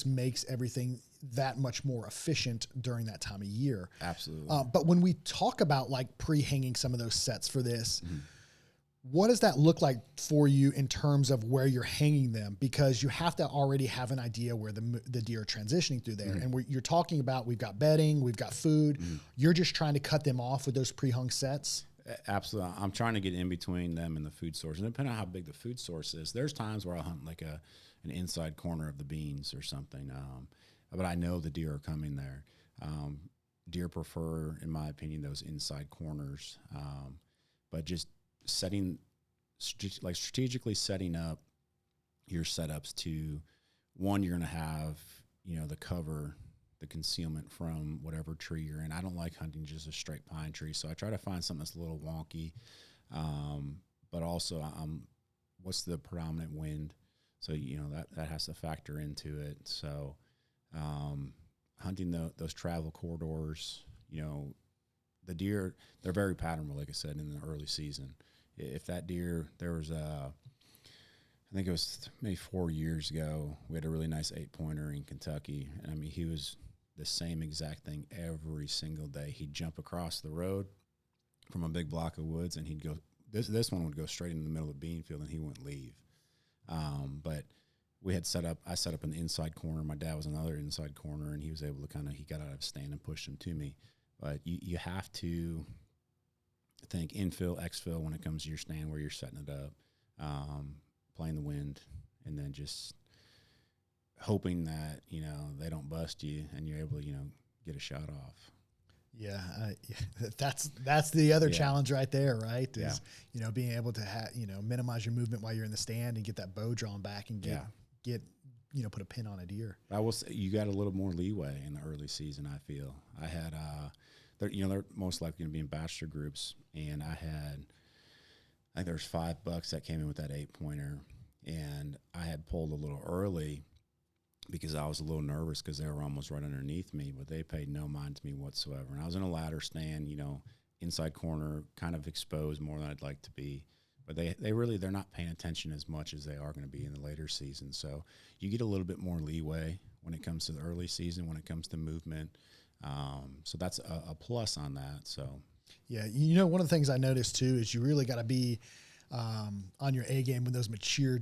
makes everything that much more efficient during that time of year. Absolutely. But when we talk about, like, pre-hanging some of those sets for this, what does that look like for you in terms of where you're hanging them? Because you have to already have an idea where the deer are transitioning through there. And you're talking about, we've got bedding, we've got food. You're just trying to cut them off with those pre-hung sets? Absolutely. I'm trying to get in between them and the food source. And depending on how big the food source is, there's times where I'll hunt like an inside corner of the beans or something. But I know the deer are coming there. Deer prefer, in my opinion, those inside corners. But just strategically setting up your setups to, one, you're going to have, the cover, the concealment from whatever tree you're in. I don't like hunting just a straight pine tree, so I try to find something that's a little wonky. But also, what's the predominant wind? So, that has to factor into it. So, hunting those travel corridors, the deer, they're very patternable, like I said, in the early season. If that deer, there was I think it was maybe 4 years ago, we had a really nice 8-pointer in Kentucky. And I mean, he was the same exact thing every single day. He'd jump across the road from a big block of woods, and he'd go, this one would go straight into the middle of the bean field, and he wouldn't leave. But I set up an inside corner. My dad was another inside corner, and he was able to he got out of his stand and pushed him to me. But you have to think infill, exfil when it comes to your stand, where you're setting it up, playing the wind, and then just hoping that, they don't bust you and you're able to, get a shot off. Yeah, that's the other challenge right there, right? Is, being able to minimize your movement while you're in the stand and get that bow drawn back and get put a pin on a deer. I will say you got a little more leeway in the early season, I feel. I had, they're most likely going to be in bachelor groups, and I think there's 5 bucks that came in with that 8-pointer, and I had pulled a little early because I was a little nervous because they were almost right underneath me, but they paid no mind to me whatsoever. And I was in a ladder stand, inside corner, kind of exposed more than I'd like to be. but they're not paying attention as much as they are going to be in the later season. So you get a little bit more leeway when it comes to the early season, when it comes to movement. So that's a plus on that. So yeah, one of the things I noticed too is you really got to be on your A game when those mature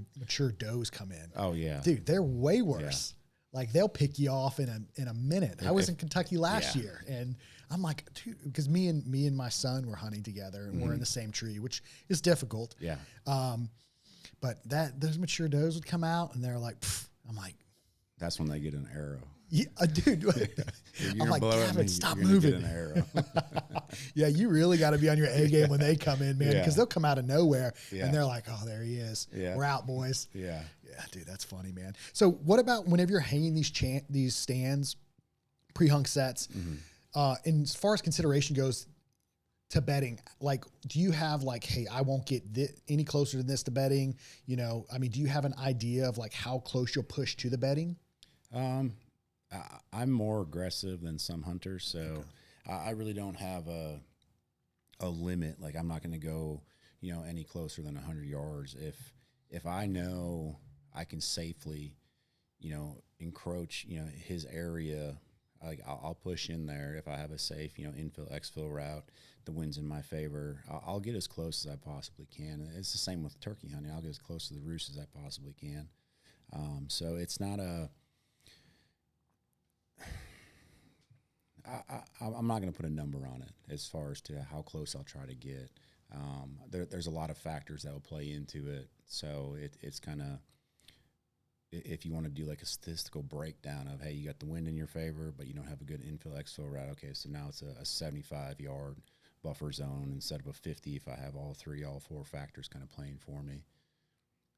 does come in. Oh yeah, dude, they're way worse. Like they'll pick you off in a minute. I was in Kentucky last year, and I'm like, dude, because me and my son were hunting together, and we're in the same tree, which is difficult. Yeah. But those mature does would come out, and they're like, pfft. I'm like, that's when they get an arrow. Yeah, dude. I'm like, Gavin, stop moving. Get an arrow. Yeah, you really got to be on your A game when they come in, man, because they'll come out of nowhere, and they're like, oh, there he is. Yeah. We're out, boys. Yeah. Yeah, dude, that's funny, man. So what about whenever you're hanging these stands, pre-hung sets, and as far as consideration goes to bedding, like, do you have like, hey, I won't get any closer to this to bedding? Do you have an idea of like how close you'll push to the bedding? I'm more aggressive than some hunters, so I really don't have a limit. Like I'm not going to go, any closer than 100 yards. If I know I can safely, encroach, his area, like I'll push in there. If I have a safe, infill, exfil route, the wind's in my favor, I'll get as close as I possibly can. It's the same with turkey hunting. I'll get as close to the roost as I possibly can. So it's not I'm not going to put a number on it as far as to how close I'll try to get. There's a lot of factors that will play into it. So it's kind of, if you want to do like a statistical breakdown of, hey, you got the wind in your favor, but you don't have a good infill, exfil route. Okay, so now it's a 75-yard buffer zone instead of a 50 if I have all four factors kind of playing for me.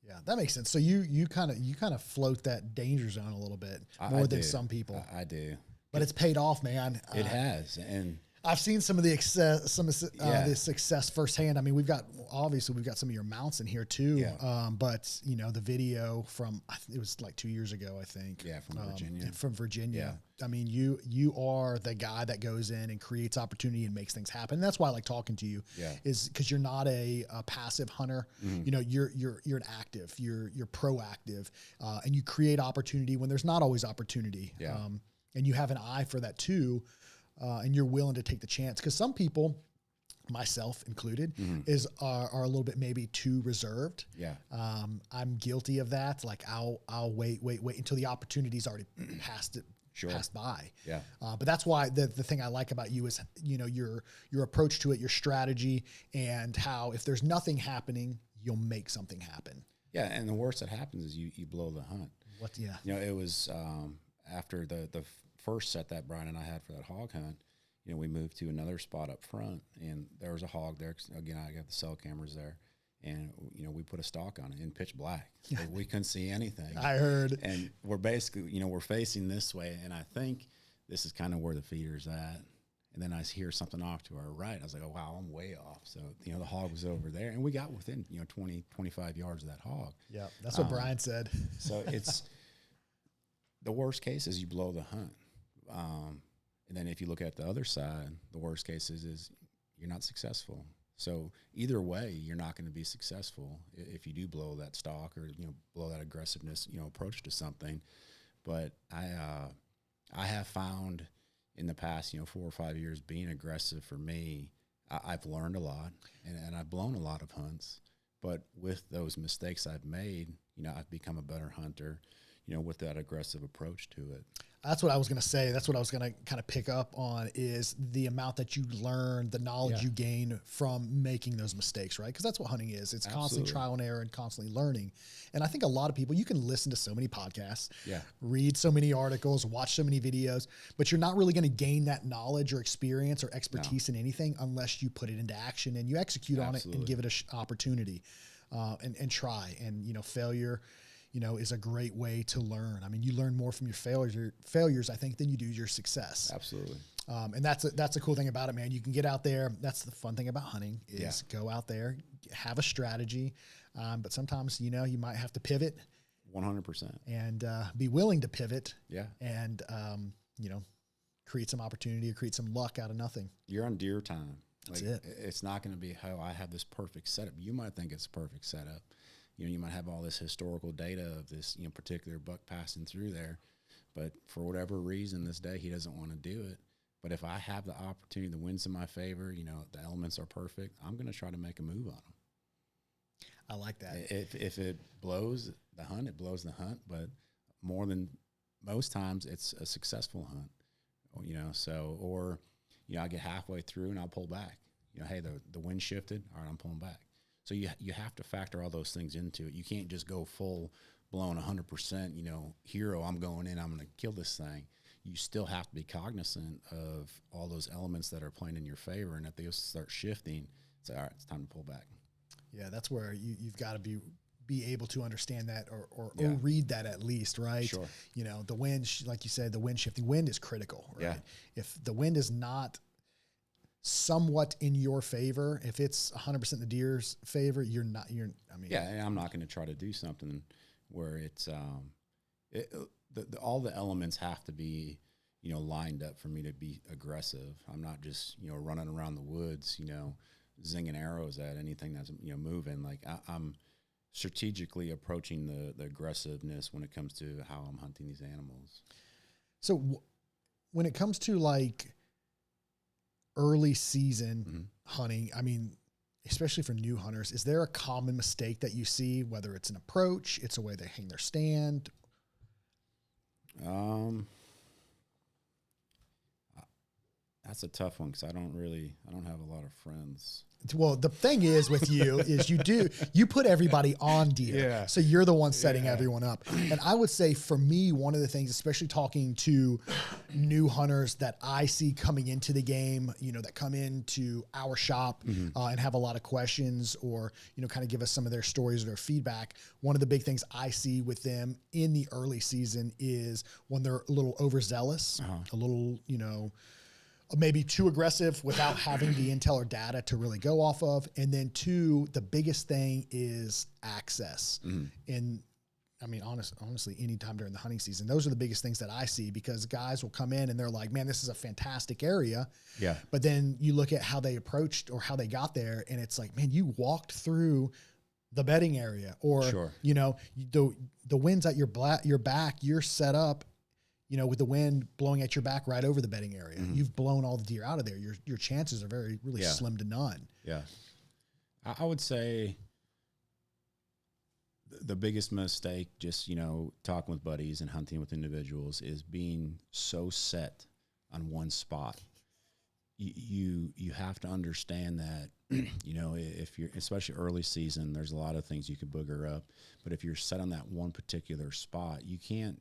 Yeah, that makes sense. So you kind of float that danger zone a little bit more than some people. I do. But it's paid off, man. It has, and I've seen some of the the success firsthand. I mean, we've got some of your mounts in here too. Yeah. But the video from it was like 2 years ago, I think. Yeah, from Virginia. From Virginia. Yeah. I mean, you are the guy that goes in and creates opportunity and makes things happen. And that's why I like talking to you. Yeah. Is because you're not a passive hunter. Mm-hmm. You're an active. You're proactive, and you create opportunity when there's not always opportunity. Yeah. And you have an eye for that too, and you're willing to take the chance. Because some people, myself included, are a little bit maybe too reserved. Yeah. I'm guilty of that. Like I'll wait until the opportunity's already passed by. Yeah. But that's why the thing I like about you is your approach to it, your strategy, and how if there's nothing happening, you'll make something happen. Yeah, and the worst that happens is you blow the hunt. What? Yeah. It was. After the first set that Brian and I had for that hog hunt, we moved to another spot up front, and there was a hog there. Again, I got the cell cameras there, and we put a stalk on it in pitch black. Like we couldn't see anything. I heard. And we're basically, we're facing this way, and I think this is kind of where the feeder's at. And then I hear something off to our right. I was like, oh, wow, I'm way off. So, the hog was over there, and we got within, 20, 25 yards of that hog. Yeah, that's what Brian said. So it's... The worst case is you blow the hunt. And then if you look at the other side, the worst case is you're not successful. So either way, you're not going to be successful if you do blow that stalk or, blow that aggressiveness, approach to something. But I have found in the past, 4 or 5 years being aggressive for me, I've learned a lot and I've blown a lot of hunts. But with those mistakes I've made, I've become a better hunter, with that aggressive approach to it. That's what I was going to say. That's what I was going to kind of pick up on is the amount that you learn, the knowledge you gain from making those mistakes, right? Because that's what hunting is. It's constant trial and error and constantly learning. And I think a lot of people, you can listen to so many podcasts, read so many articles, watch so many videos, but you're not really going to gain that knowledge or experience or expertise in anything unless you put it into action and you execute on it and give it an opportunity and try. And, failure is a great way to learn. I mean, you learn more from your failures, I think, than you do your success. Absolutely. And that's a cool thing about it, man. You can get out there. That's the fun thing about hunting is go out there, have a strategy. But sometimes, you might have to pivot. 100%. And be willing to pivot. Yeah. And, create some opportunity or create some luck out of nothing. You're on deer time. That's it. It's not going to be how I have this perfect setup. You might think it's a perfect setup. You might have all this historical data of this, particular buck passing through there, but for whatever reason this day he doesn't want to do it. But if I have the opportunity, the wind's in my favor, the elements are perfect, I'm going to try to make a move on them. I like that. If it blows the hunt, it blows the hunt, but more than most times it's a successful hunt, or I get halfway through and I'll pull back. Hey, the wind shifted. All right, I'm pulling back. So you have to factor all those things into it. You can't just go full blown 100%, hero, I'm going in, I'm going to kill this thing. You still have to be cognizant of all those elements that are playing in your favor. And if they start shifting, say, all right, it's time to pull back. Yeah, that's where you've got to be able to understand that or read that at least, right? Sure. The wind, like you said, the wind shifting. Wind is critical, right? Yeah. If the wind is not somewhat in your favor, if it's 100% the deer's favor, and I'm not going to try to do something where it's all the elements have to be lined up for me to be aggressive. I'm not just running around the woods zinging arrows at anything that's moving. Like I'm strategically approaching the aggressiveness when it comes to how I'm hunting these animals. So when it comes to like early season hunting, especially for new hunters, is there a common mistake that you see, whether it's an approach, it's a way they hang their stand? That's a tough one because I don't have a lot of friends. Well, the thing is with you is you put everybody on deer. Yeah. So you're the one setting everyone up. And I would say for me, one of the things, especially talking to new hunters that I see coming into the game, that come into our shop and have a lot of questions or, kind of give us some of their stories or their feedback. One of the big things I see with them in the early season is when they're a little overzealous, a little, maybe too aggressive without having the intel or data to really go off of. And then two, the biggest thing is access. And honestly, anytime during the hunting season, those are the biggest things that I see because guys will come in and they're like, man, this is a fantastic area. Yeah. But then you look at how they approached or how they got there and it's like, man, you walked through the bedding area or, the wind's at your back, you're set up, with the wind blowing at your back right over the bedding area. You've blown all the deer out of there. Your chances are really slim to none. Yeah. I would say the biggest mistake, just, talking with buddies and hunting with individuals is being so set on one spot. You have to understand that, if you're, especially early season, there's a lot of things you could booger up, but if you're set on that one particular spot, you can't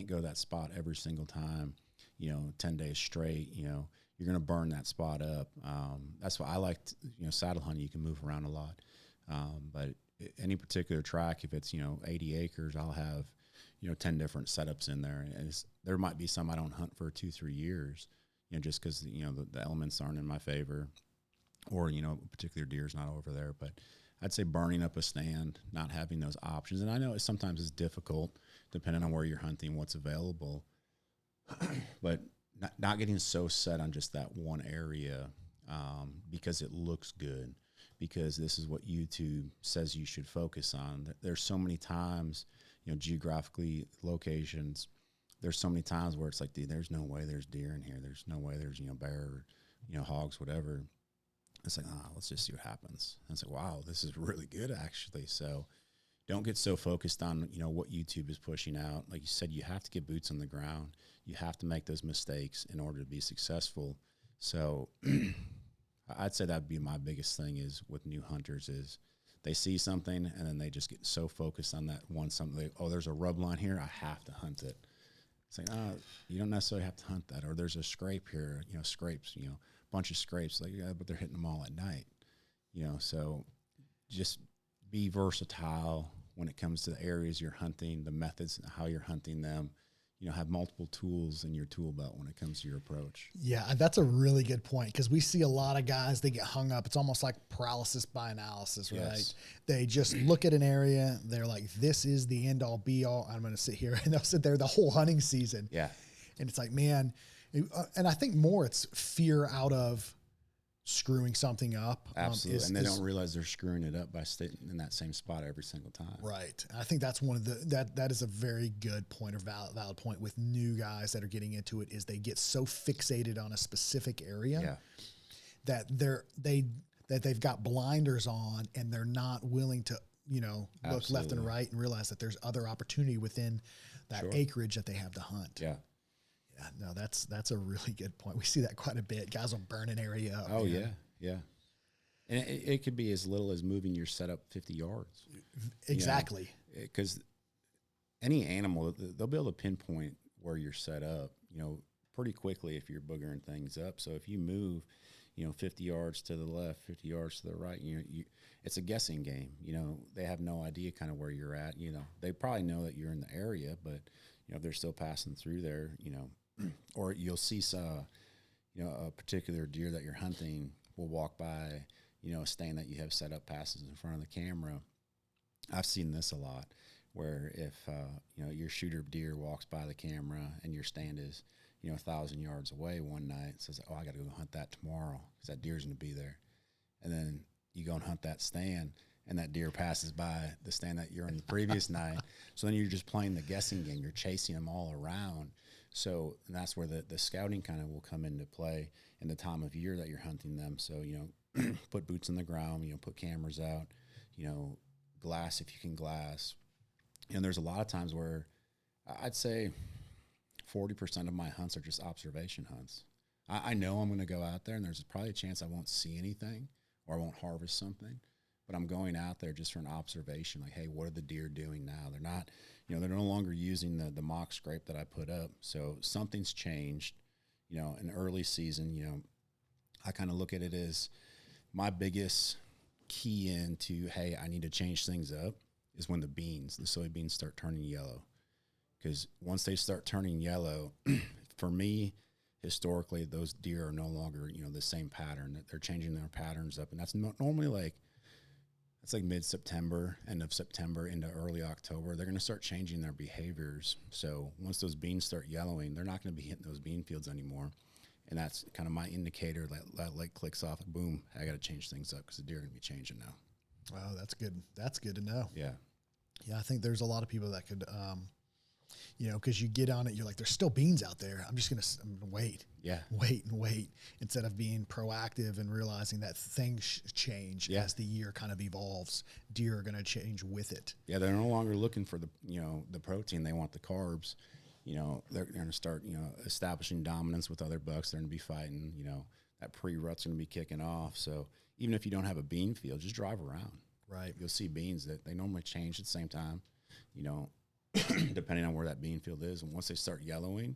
go that spot every single time, 10 days straight, you're going to burn that spot up. That's why I like, saddle hunting, you can move around a lot. But any particular track, if it's, 80 acres, I'll have, 10 different setups in there. And there might be some I don't hunt for 2-3 years, just because, the elements aren't in my favor or, a particular deer's not over there. But I'd say burning up a stand, not having those options. And I know sometimes it's difficult depending on where you're hunting, what's available, but not getting so set on just that one area because it looks good, because this is what YouTube says you should focus on. There's so many times, geographically, locations, there's so many times where it's like, dude, there's no way there's deer in here. There's no way there's, bear, or, hogs, whatever. It's like, let's just see what happens. And it's like, wow, this is really good, actually. So don't get so focused on, what YouTube is pushing out. Like you said, you have to get boots on the ground. You have to make those mistakes in order to be successful. So I'd say that'd be my biggest thing is with new hunters is they see something and then they just get so focused on that one something. There's a rub line here, I have to hunt it. It's like, you don't necessarily have to hunt that. Or there's a scrape here, scrapes, bunch of scrapes, like, but they're hitting them all at night, so just be versatile when it comes to the areas you're hunting, the methods, how you're hunting them, have multiple tools in your tool belt when it comes to your approach. Yeah, that's a really good point because we see a lot of guys, they get hung up. It's almost like paralysis by analysis, right? Yes. They just look at an area. They're like, this is the end all be all. I'm going to sit here and they'll sit there the whole hunting season. Yeah. And it's like, man, and I think more it's fear out of screwing something up. Absolutely. And they don't realize they're screwing it up by staying in that same spot every single time. Right. I think that's one of that is a very good point or valid point with new guys that are getting into it, is they get so fixated on a specific area that they've got blinders on, and they're not willing to, look left and right and realize that there's other opportunity within that acreage that they have to hunt. Yeah. Yeah, no, that's a really good point. We see that quite a bit. Guys will burn an area up. Oh, man. Yeah. And it could be as little as moving your setup 50 yards. Exactly. Because any animal, they'll be able to pinpoint where you're set up, pretty quickly if you're boogering things up. So if you move, 50 yards to the left, 50 yards to the right, it's a guessing game. They have no idea kind of where you're at. They probably know that you're in the area, but, if they're still passing through there, or you'll see a particular deer that you're hunting will walk by, a stand that you have set up passes in front of the camera. I've seen this a lot, where if, your shooter deer walks by the camera and your stand is, 1,000 yards away one night, says, oh, I got to go hunt that tomorrow because that deer's going to be there. And then you go and hunt that stand, and that deer passes by the stand that you're in the previous night. So then you're just playing the guessing game. You're chasing them all around. So that's where the scouting kind of will come into play in the time of year that you're hunting them. So, put boots on the ground, put cameras out, glass if you can glass. And there's a lot of times where I'd say 40% of my hunts are just observation hunts. I know I'm going to go out there, and there's probably a chance I won't see anything or I won't harvest something. But I'm going out there just for an observation, like, hey, what are the deer doing now? They're not, they're no longer using the mock scrape that I put up. So something's changed. In early season, I kind of look at it as my biggest key into, hey, I need to change things up, is when the soybeans start turning yellow. Because once they start turning yellow, for me, historically, those deer are no longer, the same pattern. They're changing their patterns up. And that's normally it's like mid-September, end of September into early October. They're going to start changing their behaviors. So once those beans start yellowing, they're not going to be hitting those bean fields anymore. And that's kind of my indicator that light clicks off. Boom, I got to change things up because the deer are going to be changing now. Wow, that's good. That's good to know. Yeah. Yeah, I think there's a lot of people that could, because you get on it, you're like, there's still beans out there. I'm going to wait. Yeah. Wait, instead of being proactive and realizing that things change as the year kind of evolves. Deer are going to change with it. Yeah, they're no longer looking for the protein. They want the carbs. They're going to start, establishing dominance with other bucks. They're going to be fighting, that pre-rut's going to be kicking off. So even if you don't have a bean field, just drive around. Right. You'll see beans that they normally change at the same time, depending on where that bean field is. And once they start yellowing,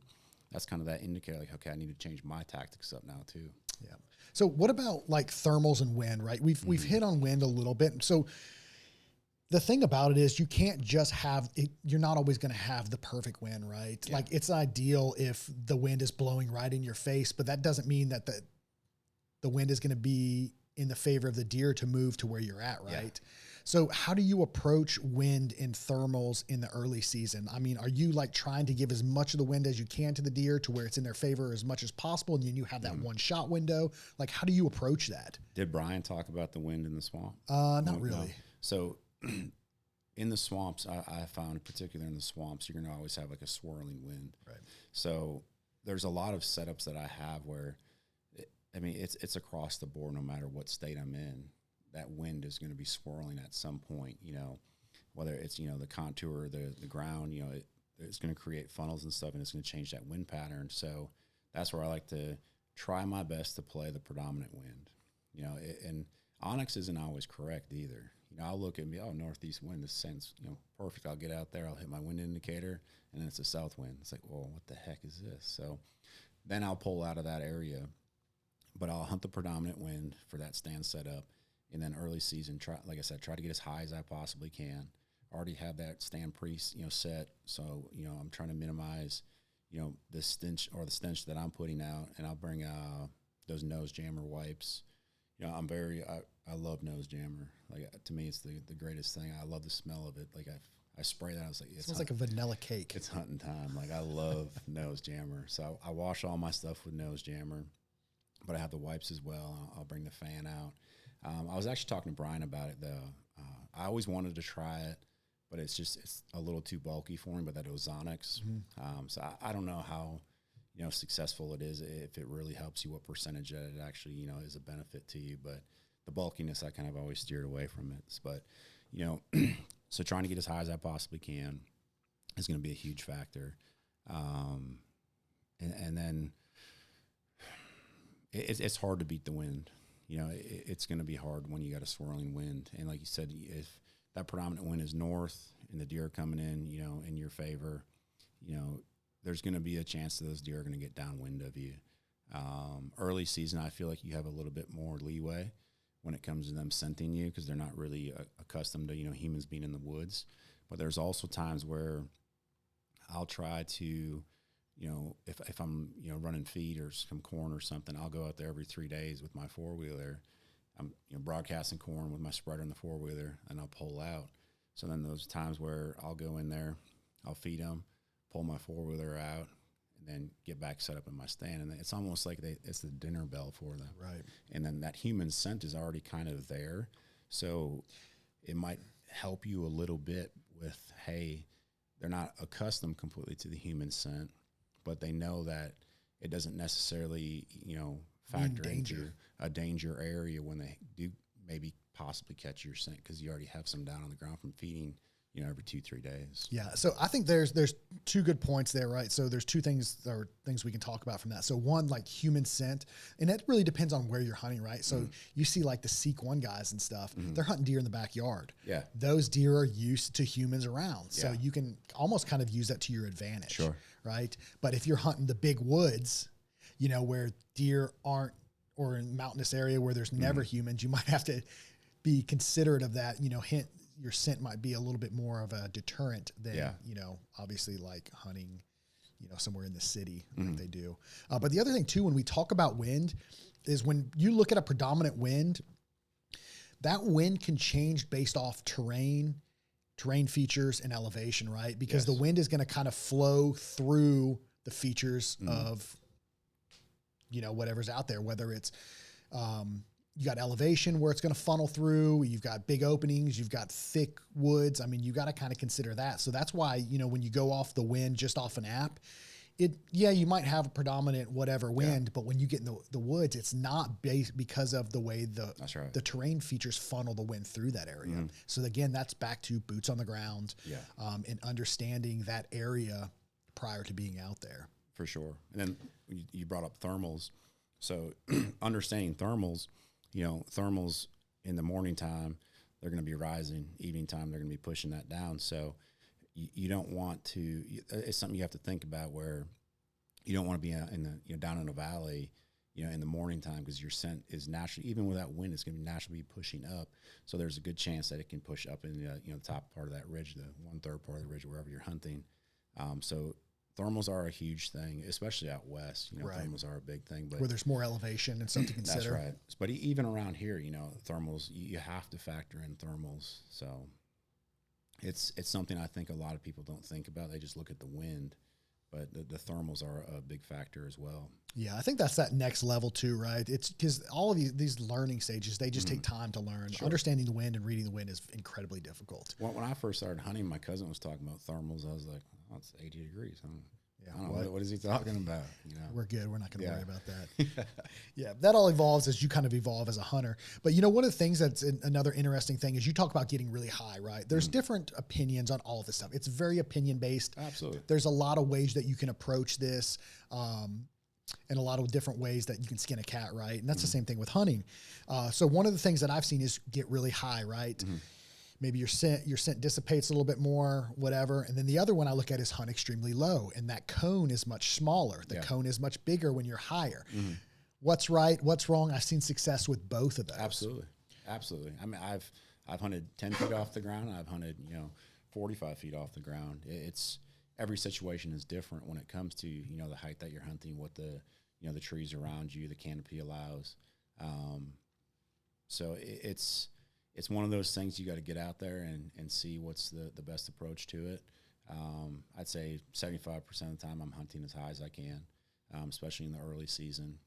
that's kind of that indicator, like, okay, I need to change my tactics up now too. Yeah. So what about like thermals and wind, right? We've hit on wind a little bit. So the thing about it is you can't just have it. You're not always going to have the perfect wind, right? Yeah. Like it's ideal if the wind is blowing right in your face, but that doesn't mean that the wind is going to be in the favor of the deer to move to where you're at, right? Yeah. So how do you approach wind and thermals in the early season? I mean, are you like trying to give as much of the wind as you can to the deer to where it's in their favor as much as possible, and then you have that one shot window? Like, how do you approach that? Did Brian talk about the wind in the swamp? Not really. No. So in the swamps, I found, particularly in the swamps, you're going to always have like a swirling wind. Right. So there's a lot of setups that I have where, it's across the board, no matter what state I'm in. That wind is going to be swirling at some point, whether it's, the contour or the ground, it's going to create funnels and stuff, and it's going to change that wind pattern. So that's where I like to try my best to play the predominant wind, and Onyx isn't always correct either. I'll look and be, northeast wind, this sounds, perfect. I'll get out there, I'll hit my wind indicator, and then it's a south wind. It's like, well, what the heck is this? So then I'll pull out of that area, but I'll hunt the predominant wind for that stand setup. And then early season, try to get as high as I possibly can. Already have that stand set. So, I'm trying to minimize, the stench that I'm putting out. And I'll bring those nose jammer wipes. I love nose jammer. Like, to me, it's the greatest thing. I love the smell of it. Like, I spray that. I was like, it smells like a vanilla cake. It's hunting time. Like, I love nose jammer. So I wash all my stuff with nose jammer. but I have the wipes as well. I'll bring the fan out. I was actually talking to Brian about it though. I always wanted to try it, but it's a little too bulky for me. But that ozonics, so I don't know how successful it is, if it really helps you, what percentage that it actually is a benefit to you. But the bulkiness, I kind of always steered away from it. But so trying to get as high as I possibly can is going to be a huge factor. And then it's hard to beat the wind. It's going to be hard when you got a swirling wind. And like you said, if that predominant wind is north and the deer are coming in your favor, there's going to be a chance that those deer are going to get downwind of you. Early season, I feel like you have a little bit more leeway when it comes to them scenting you, because they're not really accustomed to humans being in the woods. But there's also times where I'll try to, if I'm running feed or some corn or something, I'll go out there every 3 days with my 4-wheeler. I'm broadcasting corn with my spreader in the 4-wheeler, and I'll pull out. So then those times where I'll go in there, I'll feed them, pull my 4-wheeler out, and then get back set up in my stand. And it's almost like it's the dinner bell for them. Right. And then that human scent is already kind of there. So it might help you a little bit with, hey, they're not accustomed completely to the human scent, but they know that it doesn't necessarily, factor into a danger area when they do maybe possibly catch your scent, because you already have some down on the ground from feeding, every 2-3 days. Yeah. So I think there's two good points there, right? So there's two things we can talk about from that. So one, like human scent, and that really depends on where you're hunting, right? So you see like the Seek 1 guys and stuff, they're hunting deer in the backyard. Yeah. Those deer are used to humans around. So you can almost kind of use that to your advantage. Sure. Right. But if you're hunting the big woods, where deer aren't, or in mountainous area where there's never humans, you might have to be considerate of that, your scent might be a little bit more of a deterrent than, obviously like hunting, somewhere in the city like they do. But the other thing too, when we talk about wind, is when you look at a predominant wind, that wind can change based off terrain features and elevation, right? Because the wind is going to kind of flow through the features of, whatever's out there, whether it's, you got elevation where it's going to funnel through, you've got big openings, you've got thick woods. I mean, you got to kind of consider that. So that's why, when you go off the wind, just off an app, you might have a predominant whatever wind, but when you get in the woods, it's not based because of the way the terrain features funnel the wind through that area. So again, that's back to boots on the ground, and understanding that area prior to being out there. For sure. And then you brought up thermals. So understanding thermals, thermals in the morning time, they're going to be rising. Evening time, they're going to be pushing that down. So you don't want to, it's something you have to think about, where you don't want to be down in a valley, in the morning time, because your scent is naturally, even with that wind, it's going to be naturally pushing up. So there's a good chance that it can push up in the top part of that ridge, the 1/3 part of the ridge, wherever you're hunting. So thermals are a huge thing, especially out west. Thermals are a big thing, but where there's more elevation and something to consider. That's right. But even around here, thermals, you have to factor in thermals. So it's something I think a lot of people don't think about. They just look at the wind, but the thermals are a big factor as well. Yeah, I think that's that next level too, right? It's because all of these learning stages, they just take time to learn. Sure. Understanding the wind and reading the wind is incredibly difficult. When I first started hunting, my cousin was talking about thermals. I was like, oh, it's 80 degrees. I don't know, what is he talking about? We're good. We're not going to worry about that. Yeah, that all evolves as you kind of evolve as a hunter. But one of the things that's another interesting thing is you talk about getting really high, right? There's different opinions on all of this stuff. It's very opinion based. Absolutely. There's a lot of ways that you can approach this, and a lot of different ways that you can skin a cat, right? And that's the same thing with hunting. So one of the things that I've seen is get really high, right? Maybe your scent dissipates a little bit more, whatever. And then the other one I look at is hunt extremely low, and that cone is much smaller. The cone is much bigger when you're higher. What's right? What's wrong? I've seen success with both of those. Absolutely. I mean, I've hunted 10 feet off the ground. I've hunted 45 feet off the ground. It's every situation is different when it comes to the height that you're hunting, what the the trees around you, the canopy allows. So it's one of those things you got to get out there and see what's the best approach to it. I'd say 75% of the time I'm hunting as high as I can, especially in the early season.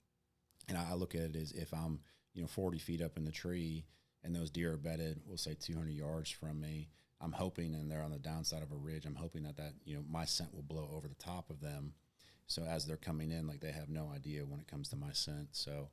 And I look at it as if I'm, 40 feet up in the tree and those deer are bedded, we'll say 200 yards from me. I'm hoping, and they're on the downside of a ridge, I'm hoping that my scent will blow over the top of them. So as they're coming in, like, they have no idea when it comes to my scent. So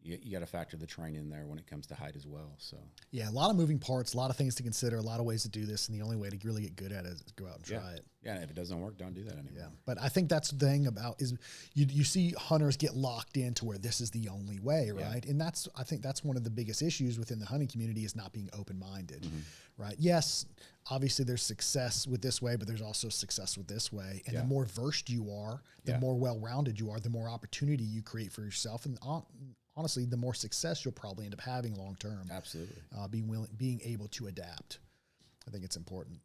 you got to factor the terrain in there when it comes to height as well. So yeah, a lot of moving parts, a lot of things to consider, a lot of ways to do this, and the only way to really get good at it is to go out and try it. Yeah, and if it doesn't work, don't do that anymore. Yeah, but I think that's the thing about is you see hunters get locked into where this is the only way, right? Yeah. And I think that's one of the biggest issues within the hunting community is not being open-minded, right? Yes, obviously there's success with this way, but there's also success with this way. And the more versed you are, the more well-rounded you are, the more opportunity you create for yourself. And honestly, the more success you'll probably end up having long-term. Absolutely. Being able to adapt. I think it's important.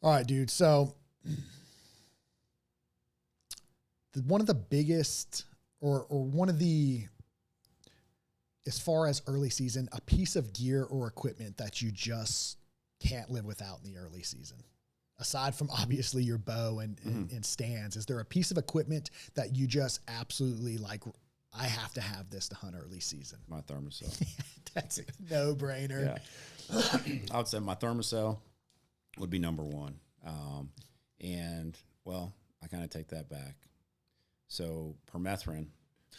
All right, dude. So one of the biggest or one of the, as far as early season, a piece of gear or equipment that you just can't live without in the early season, aside from obviously your bow and stands, is there a piece of equipment that you just absolutely like, I have to have this to hunt early season? My thermocell. That's a no-brainer. Yeah. I would say my thermocell would be number one. And, well, I kind of take that back. So permethrin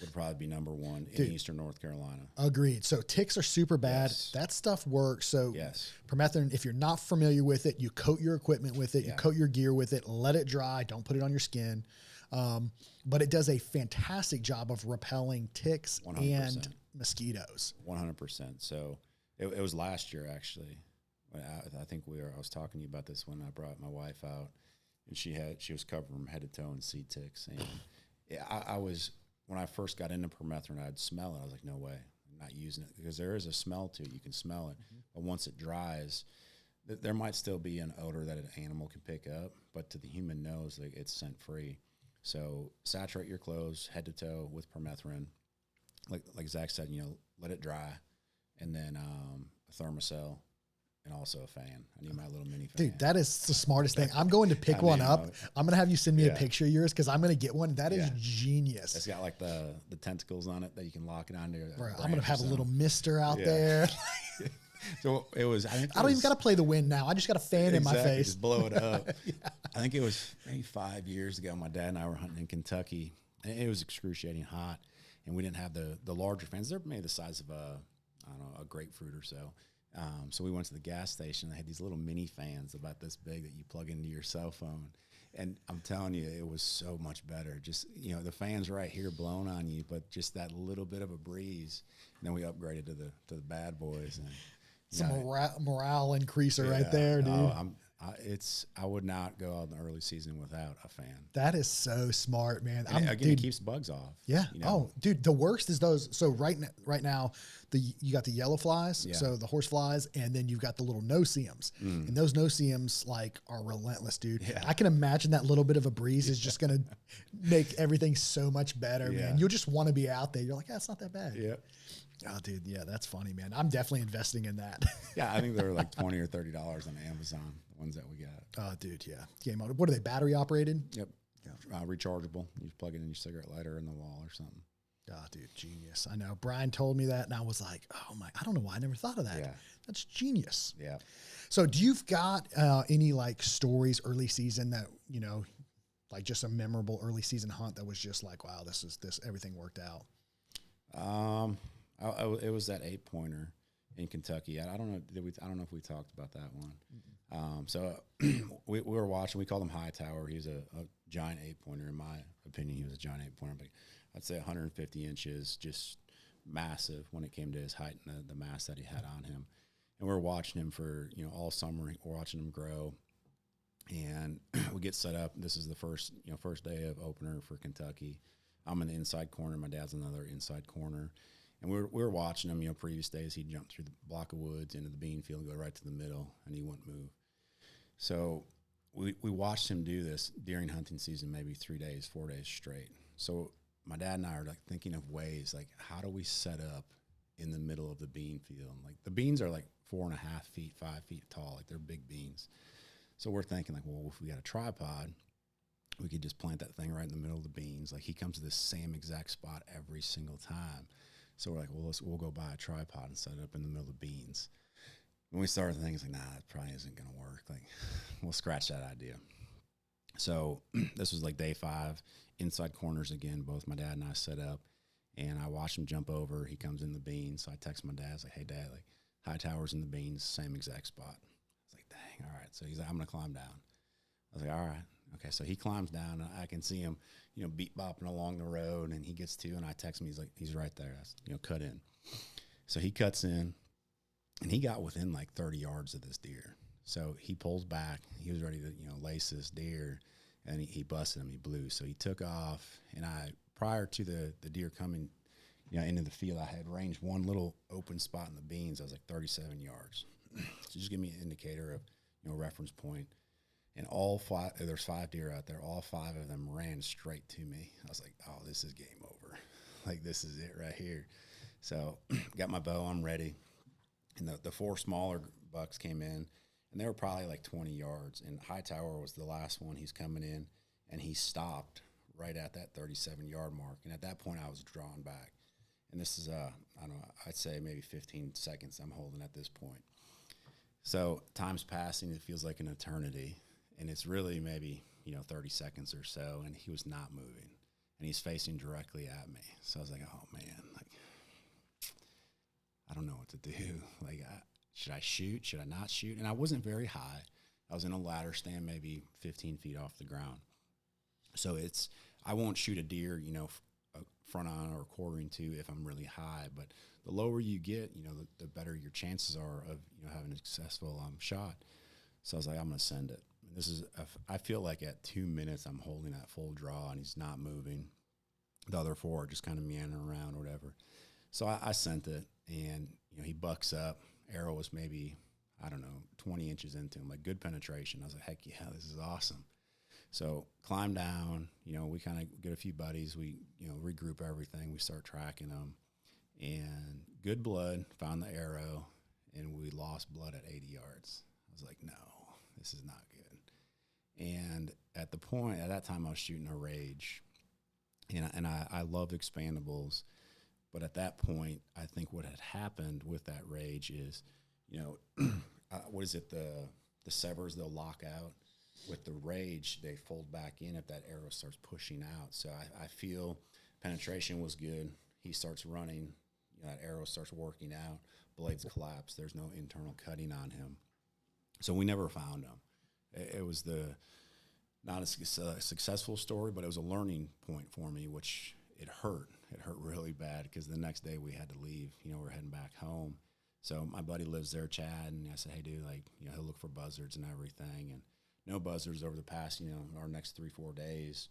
would probably be number one in eastern North Carolina. Agreed. So ticks are super bad. Yes. That stuff works. So yes. Permethrin, if you're not familiar with it, you coat your equipment with it, you coat your gear with it, let it dry, don't put it on your skin. But it does a fantastic job of repelling ticks 100%. And mosquitoes. 100%. So it was last year, actually. I think I was talking to you about this when I brought my wife out, and she was covered from head to toe in seed ticks. And I was, when I first got into permethrin, I'd smell it. I was like, no way, I'm not using it, because there is a smell to it. You can smell it. But once it dries, there might still be an odor that an animal can pick up, but to the human nose, like, it's scent free. So saturate your clothes head to toe with permethrin. Like Zach said, let it dry, and then a thermocell, and also a fan. I need my little mini fan. Dude, that is the smartest thing. I'm going to pick one up. I'm going to have you send me a picture of yours, because I'm going to get one. That is genius. It's got like the tentacles on it that you can lock it onto. Bro, I'm going to have a little mister out there. So it was. I don't even got to play the wind now. I just got a fan in my face. Just blow it up. I think it was maybe 5 years ago. My dad and I were hunting in Kentucky, and it was excruciating hot, and we didn't have the larger fans. They're maybe the size of a grapefruit or so. So we went to the gas station. They had these little mini fans about this big that you plug into your cell phone. And I'm telling you, it was so much better. Just, the fan's right here blowing on you, but just that little bit of a breeze. And then we upgraded to the bad boys. And some morale increaser right there, dude. I would not go out in the early season without a fan. That is so smart, man. It keeps bugs off. Yeah. Oh, dude, the worst is those. So right now, you got the yellow flies, so the horse flies, and then you've got the little no-see-ums. And those no-see-ums are relentless, dude. Yeah. I can imagine that little bit of a breeze is just going to make everything so much better, man. You'll just want to be out there. You're like, it's not that bad. Yeah. Oh, dude, yeah, that's funny, man. I'm definitely investing in that. Yeah, I think they were like $20 or $30 on Amazon, the ones that we got. Oh, dude, yeah. Game on. What are they, battery operated? Yep. Yeah. Rechargeable. You just plug it in your cigarette lighter in the wall or something. Oh, dude, genius. I know. Brian told me that, and I was like, oh, my, I don't know why I never thought of that. Yeah. That's genius. Yeah. So do you've got any, stories early season that, just a memorable early season hunt that was just like, wow, everything worked out? It was that 8-pointer in Kentucky. I don't know. I don't know if we talked about that one. So we were watching. We called him Hightower. He's a giant 8-pointer. In my opinion, he was a giant 8-pointer. But I'd say 150 inches, just massive when it came to his height and the mass that he had on him. And we were watching him for all summer. We're watching him grow, and we get set up. This is the first day of opener for Kentucky. I'm in the inside corner. My dad's in another inside corner. And we were watching him, previous days he'd jump through the block of woods into the bean field and go right to the middle, and he wouldn't move. So we watched him do this during hunting season, maybe 3 days, 4 days straight. So my dad and I are thinking of ways, how do we set up in the middle of the bean field? The beans are 4.5 feet, 5 feet tall, they're big beans. So we're thinking well, if we got a tripod, we could just plant that thing right in the middle of the beans. Like, he comes to the same exact spot every single time. So we're like, well, we'll go buy a tripod and set it up in the middle of the beans. When we started thinking, like, nah, that probably isn't going to work. Like, we'll scratch that idea. So this was like day 5, inside corners again. Both my dad and I set up, and I watched him jump over. He comes in the beans. So I text my dad. I was like, hey, Dad, like, high towers in the beans, same exact spot. I was like, dang, all right. So he's like, I'm going to climb down. I was like, all right. Okay, so he climbs down, and I can see him, beat bopping along the road, and he gets to, and I text him. He's like, he's right there. Cut in. So he cuts in, and he got within like 30 yards of this deer. So he pulls back. He was ready to, lace this deer, and he busted him. He blew. So he took off, and prior to the deer coming, into the field, I had ranged one little open spot in the beans. I was like 37 yards. So just give me an indicator of, reference point. And all 5, there's 5 deer out there. All 5 of them ran straight to me. I was like, oh, this is game over. Like, this is it right here. So got my bow. I'm ready. And the 4 smaller bucks came in, and they were probably like 20 yards. And Hightower was the last one. He's coming in, and he stopped right at that 37-yard mark. And at that point, I was drawn back. And this is, I don't know, I'd say maybe 15 seconds I'm holding at this point. So time's passing. It feels like an eternity. And it's really maybe, 30 seconds or so, and he was not moving. And he's facing directly at me. So I was like, oh, man, like, I don't know what to do. Like, should I shoot? Should I not shoot? And I wasn't very high. I was in a ladder stand maybe 15 feet off the ground. So I won't shoot a deer, front on or quartering to if I'm really high. But the lower you get, the better your chances are of, having a successful shot. So I was like, I'm going to send it. I feel like at 2 minutes I'm holding that full draw, and he's not moving. The other 4 are just kind of meandering around or whatever. So I sent it, and, he bucks up. Arrow was maybe, 20 inches into him, like good penetration. I was like, heck yeah, this is awesome. So climb down, we kind of get a few buddies. We, regroup everything. We start tracking them, and good blood, found the arrow, and we lost blood at 80 yards. I was like, no, this is not good. And at that time I was shooting a Rage, and I loved expandables. But at that point, I think what had happened with that Rage is, what is it? The severs, they'll lock out. With the Rage, they fold back in if that arrow starts pushing out. So I feel penetration was good. He starts running, that arrow starts working out. Blades collapse. There's no internal cutting on him. So we never found him. It was not a successful story, but it was a learning point for me, which it hurt. It hurt really bad because the next day we had to leave. We're heading back home. So my buddy lives there, Chad, and I said, hey, dude, like, he'll look for buzzards and everything. And no buzzards over the past, our next 3-4 days.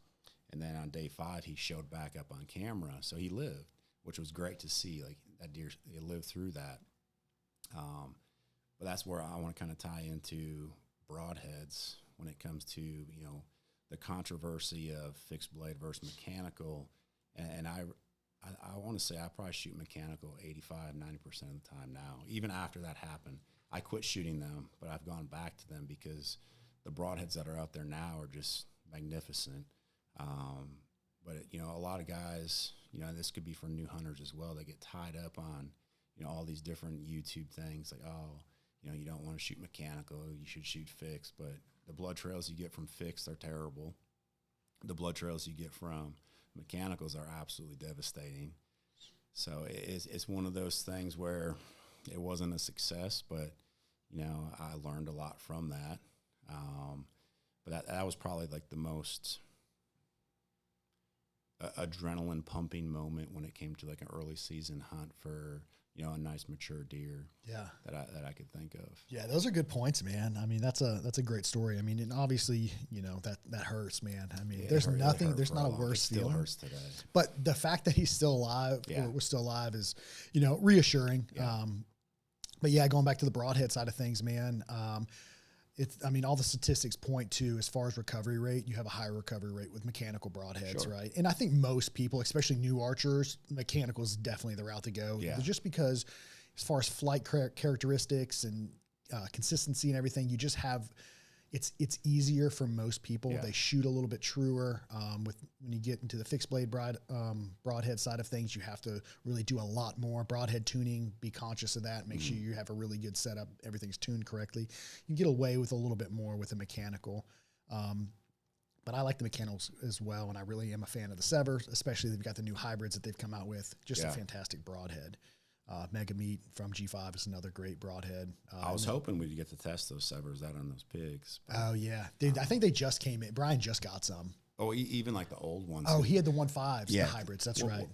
And then on day 5, he showed back up on camera. So he lived, which was great to see. Like, that deer, he lived through that. But that's where I want to kind of tie into broadheads when it comes to, the controversy of fixed blade versus mechanical. And I want to say I probably shoot mechanical 85, 90% of the time now. Even after that happened, I quit shooting them, but I've gone back to them because the broadheads that are out there now are just magnificent. But, a lot of guys, this could be for new hunters as well. They get tied up on, all these different YouTube things like, oh, you don't want to shoot mechanical, you should shoot fixed. But the blood trails you get from fixed are terrible. The blood trails you get from mechanicals are absolutely devastating. So it's one of those things where it wasn't a success, but, I learned a lot from that. But that was probably like the most adrenaline pumping moment when it came to like an early season hunt for, a nice mature deer. Yeah. That I could think of. Yeah, those are good points, man. I mean, that's a great story. I mean, and obviously, that hurts, man. I mean, there's nothing, there's not a worse feeling. It still hurts today. But the fact that he's still alive or was still alive is, reassuring. Yeah. But yeah, going back to the broadhead side of things, man, all the statistics point to, as far as recovery rate, you have a higher recovery rate with mechanical broadheads, Sure. right? And I think most people, especially new archers, mechanical is definitely the route to go. Yeah. Just because as far as flight characteristics and consistency and everything, you just have, it's easier for most people. Yeah. They shoot a little bit truer. When you get into the fixed blade broadhead side of things, you have to really do a lot more broadhead tuning. Be conscious of that. Make sure you have a really good setup. Everything's tuned correctly. You can get away with a little bit more with a mechanical. But I like the mechanicals as well, and I really am a fan of the Severs, especially they've got the new hybrids that they've come out with. Just a fantastic broadhead. Mega Meat from G5 is another great broadhead. I was hoping we'd get to test those Severs out on those pigs. Oh, yeah. Dude, I think they just came in. Brian just got some. Oh, even like the old ones. Oh, he had the 1.5s, the hybrids. That's right.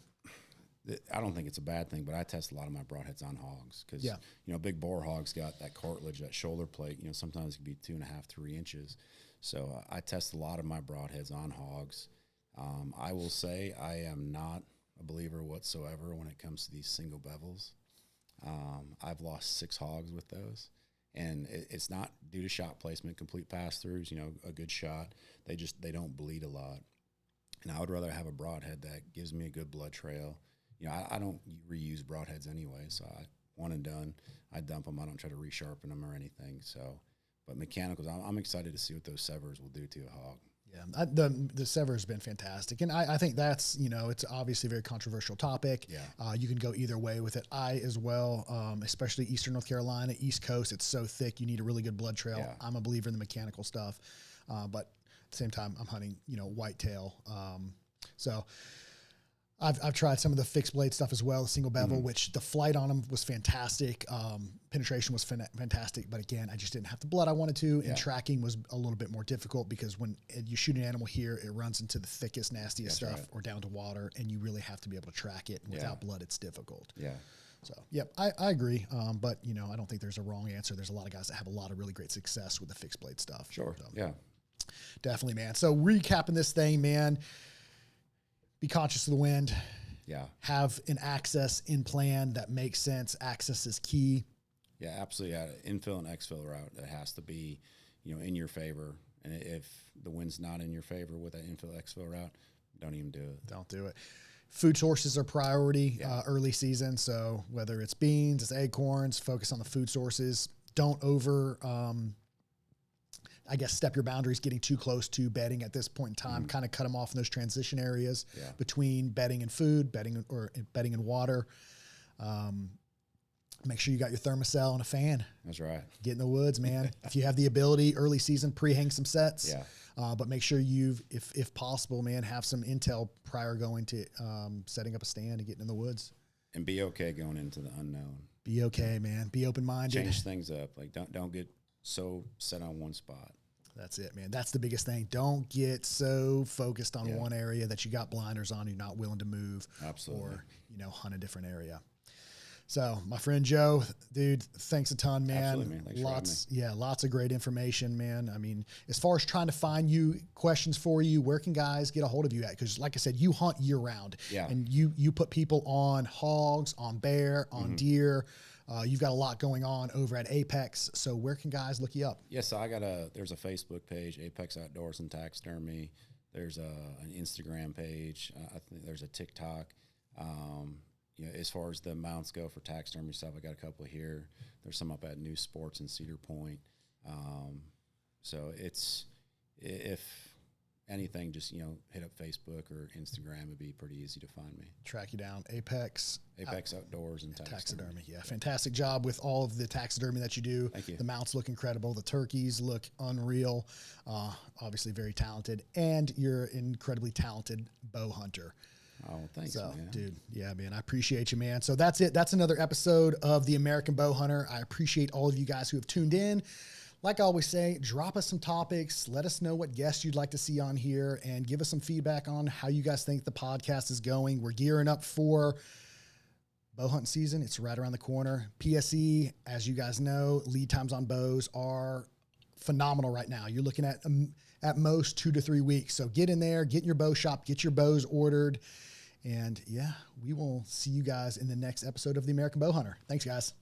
I don't think it's a bad thing, but I test a lot of my broadheads on hogs because, big bore hogs got that cartilage, that shoulder plate, sometimes it can be 2.5, 3 inches. So I test a lot of my broadheads on hogs. I will say I am not a believer whatsoever when it comes to these single bevels. I've lost 6 hogs with those, and it's not due to shot placement, complete pass-throughs, a good shot. They don't bleed a lot. And I would rather have a broadhead that gives me a good blood trail. I don't reuse broadheads anyway, so one and done. I dump them. I don't try to resharpen them or anything. So, but mechanicals, I'm excited to see what those Severs will do to a hog. Yeah, the Sever has been fantastic, and I think that's it's obviously a very controversial topic. Yeah, you can go either way with it. I as well, especially Eastern North Carolina, East Coast. It's so thick, you need a really good blood trail. Yeah. I'm a believer in the mechanical stuff, but at the same time, I'm hunting whitetail. So I've tried some of the fixed blade stuff as well, the single bevel, which the flight on them was fantastic. Penetration was fantastic, but again, I just didn't have the blood I wanted to, and tracking was a little bit more difficult because when you shoot an animal here, it runs into the thickest, nastiest stuff or down to water, and you really have to be able to track it. And without blood, it's difficult. Yeah. So, I agree. But, I don't think there's a wrong answer. There's a lot of guys that have a lot of really great success with the fixed blade stuff. Sure. So, yeah. Definitely, man. So recapping this thing, man. Be conscious of the wind. Yeah. Have an access in plan that makes sense. Access is key. Yeah, absolutely. Infill and exfill route, that has to be, in your favor. And if the wind's not in your favor with that infill exfill route, don't even do it. Don't do it. Food sources are priority early season. So whether it's beans, it's acorns, focus on the food sources. Don't step your boundaries getting too close to bedding at this point in time. Kind of cut them off in those transition areas between bedding and food, bedding and water. Make sure you got your thermocell and a fan. That's right. Get in the woods, man. If you have the ability, early season, pre-hang some sets. Yeah. But make sure if possible, man, have some intel prior going to setting up a stand and getting in the woods. And be okay going into the unknown. Be okay, man. Be open-minded. Change things up. Like don't get so set on one spot. That's it, man. That's the biggest thing. Don't get so focused on one area that you got blinders on. You're not willing to move. Absolutely. Or, hunt a different area. So, my friend Joe, dude, thanks a ton, man. Absolutely, man. Thanks for having me. Lots of great information, man. I mean, as far as trying to find questions for you, where can guys get a hold of you at? Because, like I said, you hunt year round. Yeah. And you put people on hogs, on bear, on deer. You've got a lot going on over at Apex. So where can guys look you up? Yes, there's a Facebook page, Apex Outdoors and Taxidermy. There's an Instagram page. I think there's a TikTok. As far as the mounts go for taxidermy stuff, I got a couple here. There's some up at New Sports in Cedar Point. So if anything, just hit up Facebook or Instagram. It'd be pretty easy to find me. Track you down. Apex Outdoors and Taxidermy. Yeah, fantastic job with all of the taxidermy that you do. Thank you. The mounts look incredible. The turkeys look unreal. Obviously very talented, and you're an incredibly talented bow hunter. Oh, thanks, man. Dude, yeah, man, I appreciate you, man. So that's it. That's another episode of the American Bow Hunter. I appreciate all of you guys who have tuned in. Like I always say, drop us some topics. Let us know what guests you'd like to see on here, and give us some feedback on how you guys think the podcast is going. We're gearing up for bow hunting season. It's right around the corner. PSE, as you guys know, lead times on bows are phenomenal right now. You're looking at most 2 to 3 weeks. So get in there, get in your bow shop, get your bows ordered. And we will see you guys in the next episode of the American Bow Hunter. Thanks, guys.